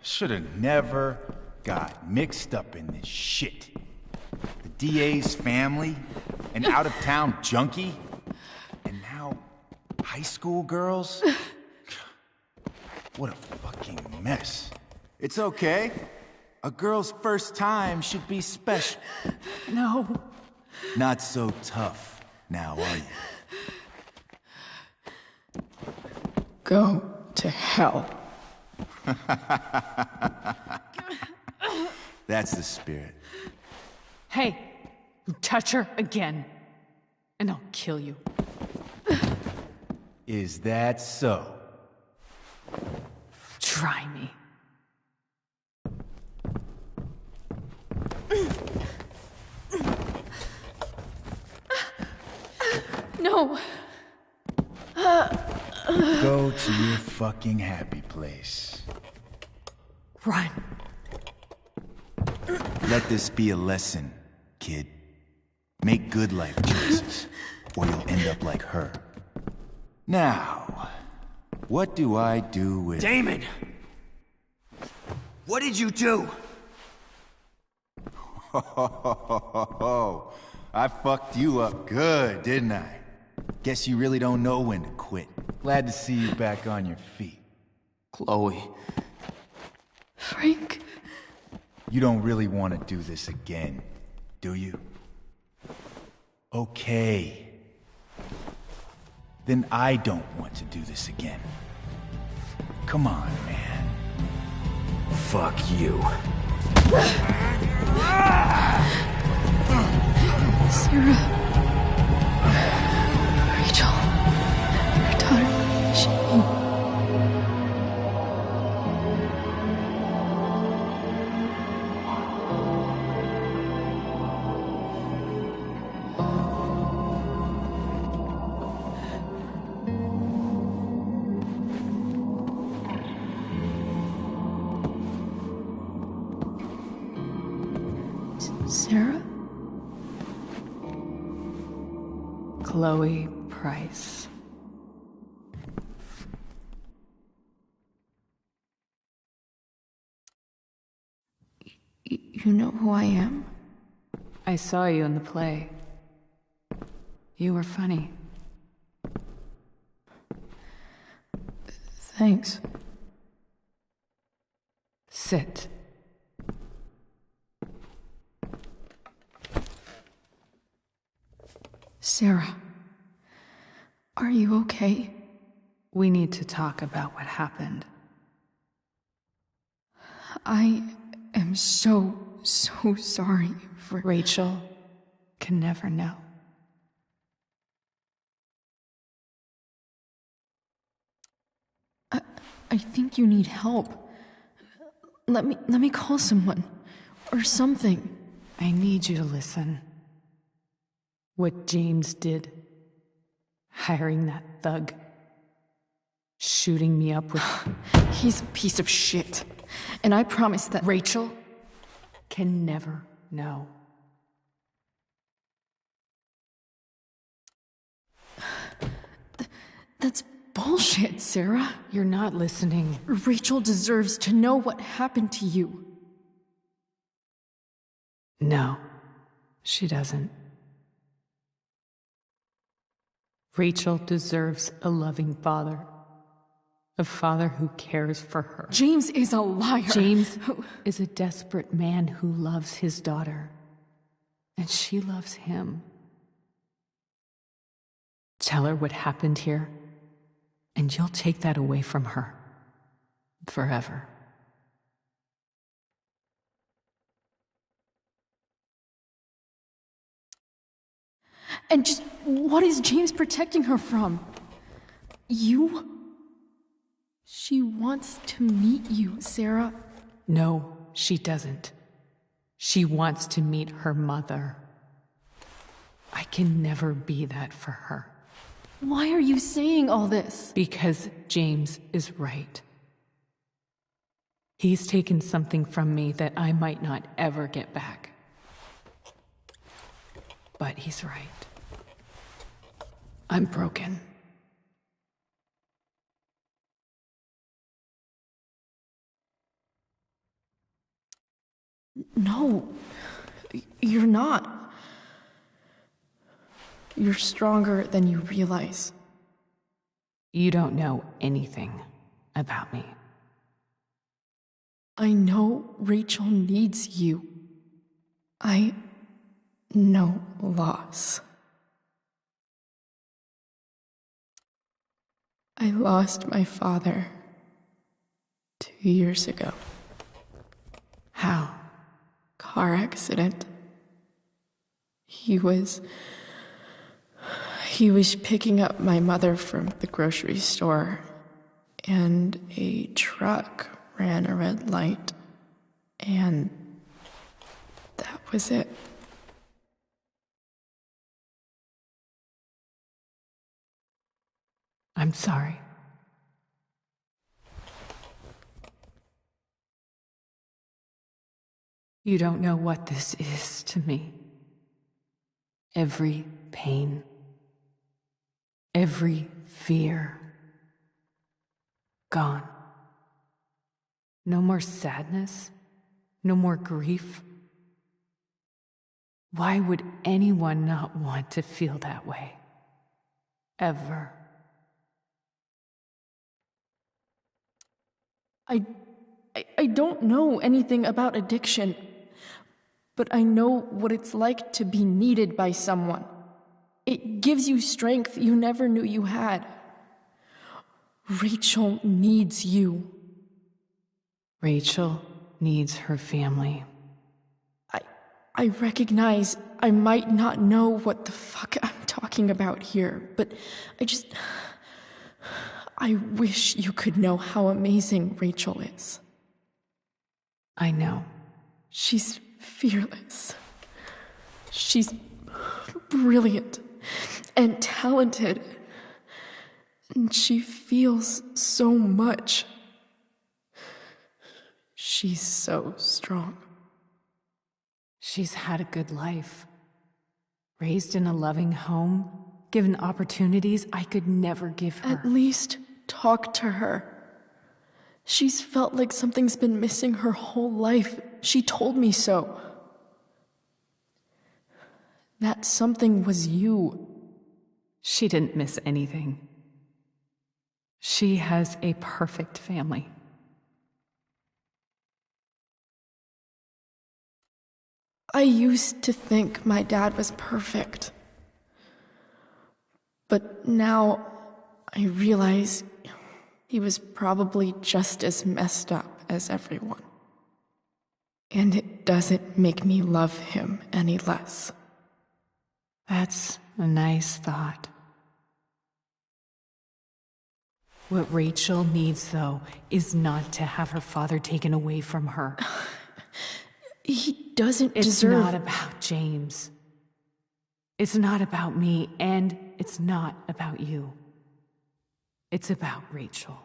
Should've never got mixed up in this shit. The DA's family, an out-of-town junkie, and now high school girls? What a fucking mess. It's okay. A girl's first time should be special. No. Not so tough now, are you? Go to hell. That's the spirit. Hey, you touch her again, and I'll kill you. Is that so? Try me. No. Go to your fucking happy place. Run. Let this be a lesson, kid. Make good life choices, or you'll end up like her. Now, what do I do with... Damon! What did you do? Oh, I fucked you up good, didn't I? Guess you really don't know when to quit. Glad to see you back on your feet. Chloe. Frank. You don't really want to do this again, do you? Okay. Then I don't want to do this again. Come on, man. Fuck you. Sarah. Rachel. Her daughter, she... Sarah? Chloe Price. You know who I am? I saw you in the play. You were funny. Thanks. Sit. Sarah, are you okay? We need to talk about what happened. I am so sorry for... Rachel can never know. I think you need help. Let me call someone. Or something. I need you to listen. What James did. Hiring that thug. Shooting me up with... He's a piece of shit. And I promise that... Rachel can never know. That's bullshit, Sarah. You're not listening. Rachel deserves to know what happened to you. No, she doesn't. Rachel deserves a loving father. A father who cares for her. James is a liar. James is a desperate man who loves his daughter. And she loves him. Tell her what happened here, and you'll take that away from her. Forever. And just what is James protecting her from? You? She wants to meet you, Sarah. No, she doesn't. She wants to meet her mother. I can never be that for her. Why are you saying all this? Because James is right. He's taken something from me that I might not ever get back. But he's right. I'm broken. No, you're not. You're stronger than you realize. You don't know anything about me. I know Rachel needs you. I know loss. I lost my father 2 years ago. How? Car accident. He was picking up my mother from the grocery store, and a truck ran a red light, and that was it. I'm sorry. You don't know what this is to me. Every pain, every fear, gone. No more sadness, no more grief, Why would anyone not want to feel that way? Ever. I don't know anything about addiction, but I know what it's like to be needed by someone. It gives you strength you never knew you had. Rachel needs you. Rachel needs her family. I recognize I might not know what the fuck I'm talking about here, but I wish you could know how amazing Rachel is. I know. She's fearless. She's brilliant and talented. And she feels so much. She's so strong. She's had a good life. Raised in a loving home, given opportunities I could never give her. At least talk to her. She's felt like something's been missing her whole life. She told me so. That something was you. She didn't miss anything. She has a perfect family. I used to think my dad was perfect. But now I realize he was probably just as messed up as everyone. And it doesn't make me love him any less. That's a nice thought. What Rachel needs, though, is not to have her father taken away from her. He doesn't It's deserve... not about James. It's not about me, and it's not about you. It's about Rachel.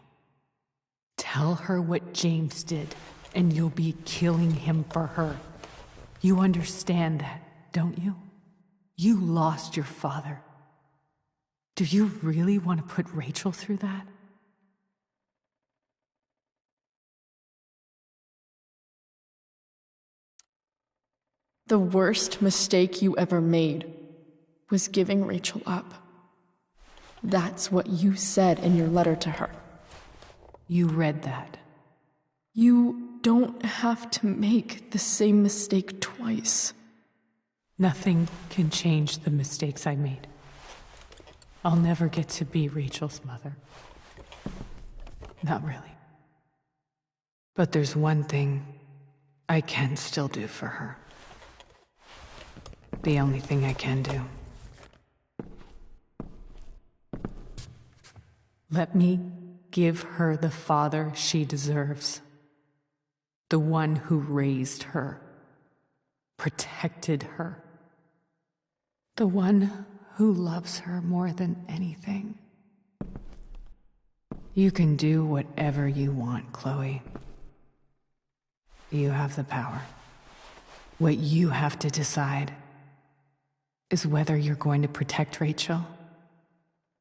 Tell her what James did, and you'll be killing him for her. You understand that, don't you? You lost your father. Do you really want to put Rachel through that? The worst mistake you ever made was giving Rachel up. That's what you said in your letter to her. You read that. You don't have to make the same mistake twice. Nothing can change the mistakes I made. I'll never get to be Rachel's mother. Not really. But there's one thing I can still do for her. The only thing I can do. Let me give her the father she deserves. The one who raised her, protected her. The one who loves her more than anything. You can do whatever you want, Chloe. You have the power. What you have to decide is whether you're going to protect Rachel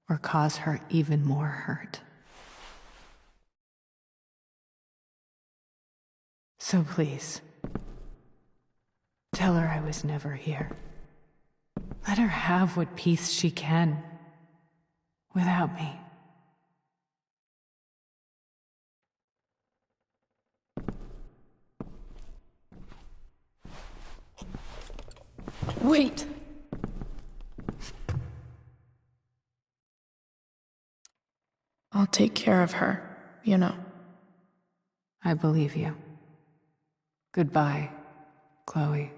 or cause her even more hurt. So please, tell her I was never here. Let her have what peace she can without me. Wait! I'll take care of her, you know. I believe you. Goodbye, Chloe.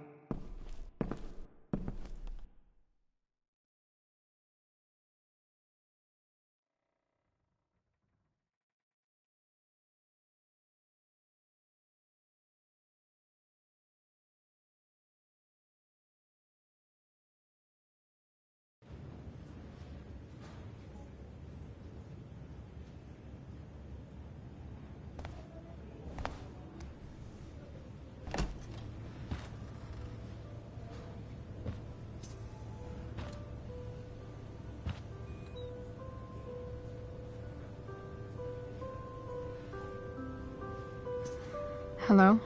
Hello?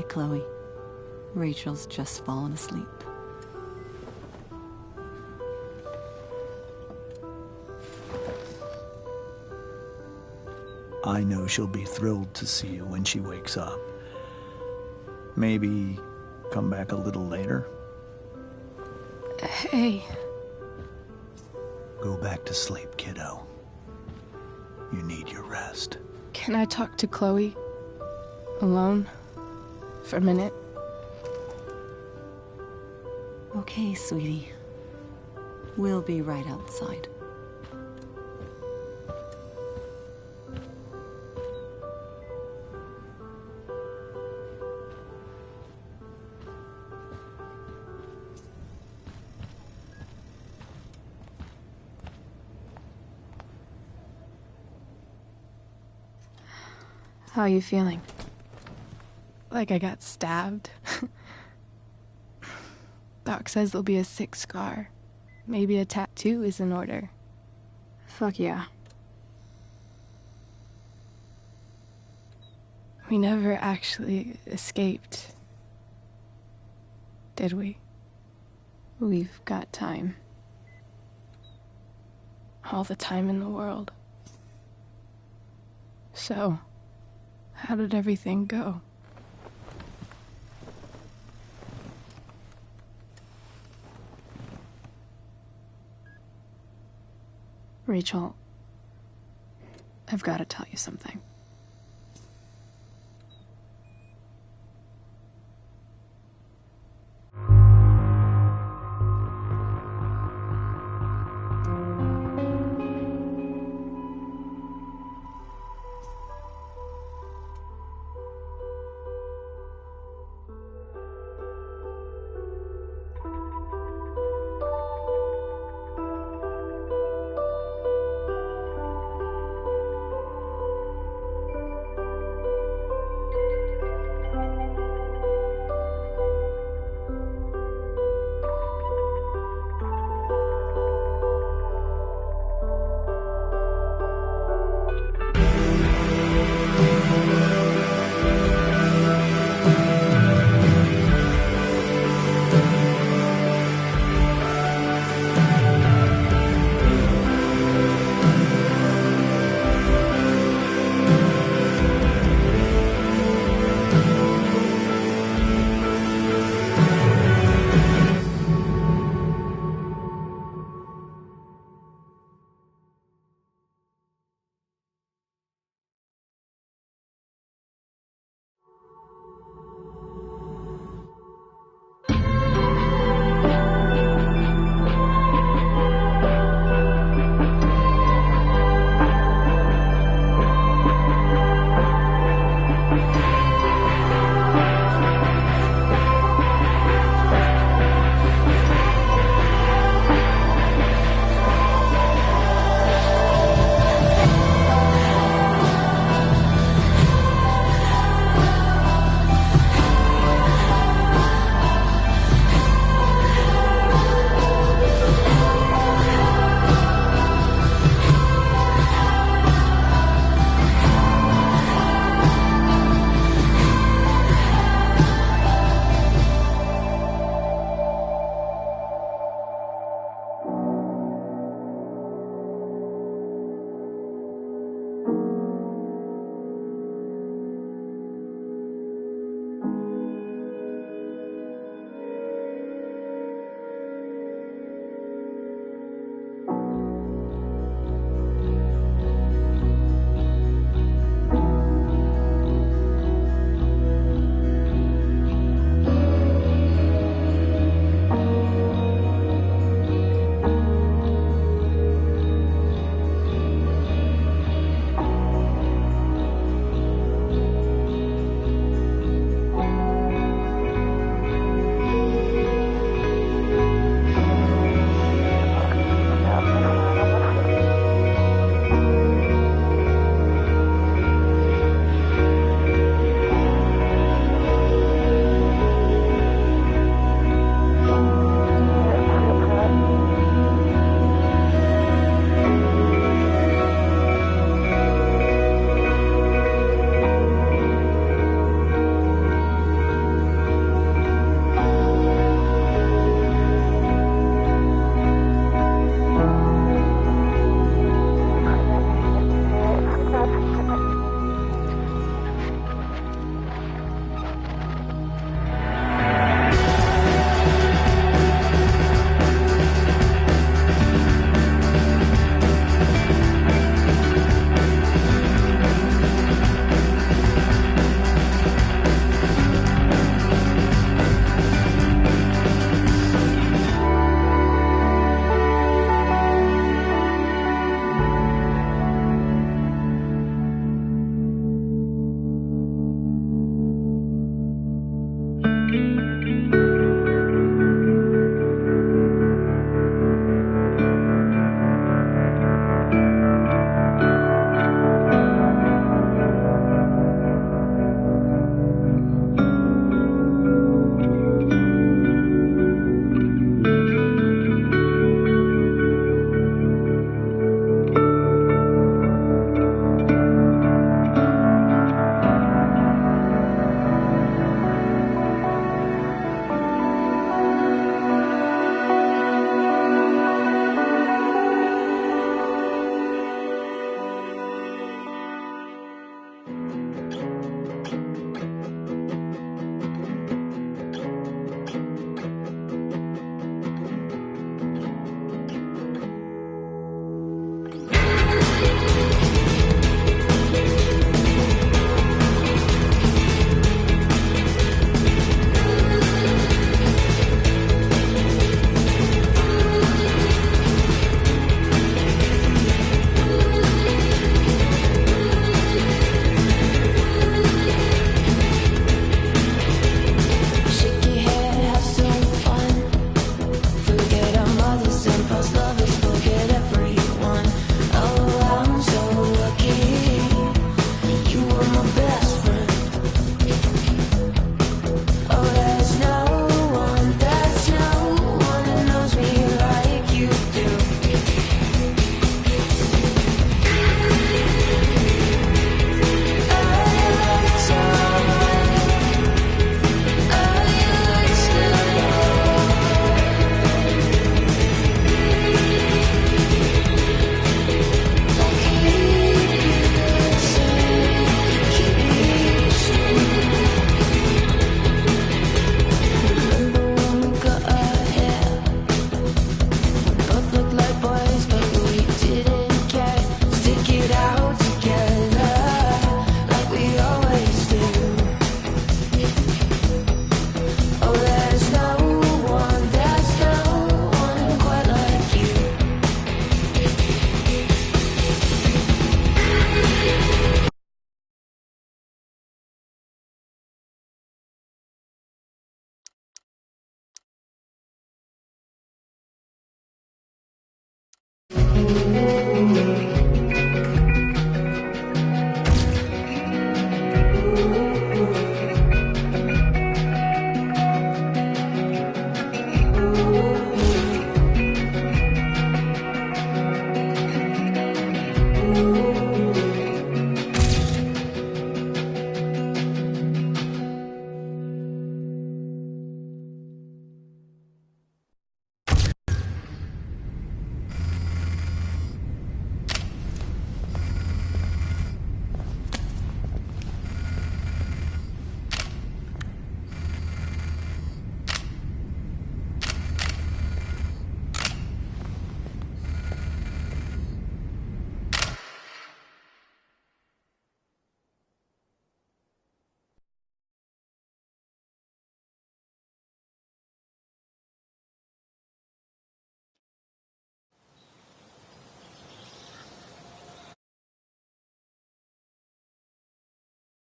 quiet, Chloe. Rachel's just fallen asleep. I know she'll be thrilled to see you when she wakes up. Maybe come back a little later? Hey. Go back to sleep, kiddo. You need your rest. Can I talk to Chloe? Alone? For a minute? Okay, sweetie. We'll be right outside. How are you feeling? Like I got stabbed. Doc says there'll be a sick scar. Maybe a tattoo is in order. Fuck yeah. We never actually escaped, did we? We've got time. All the time in the world. So, how did everything go? Rachel, I've got to tell you something.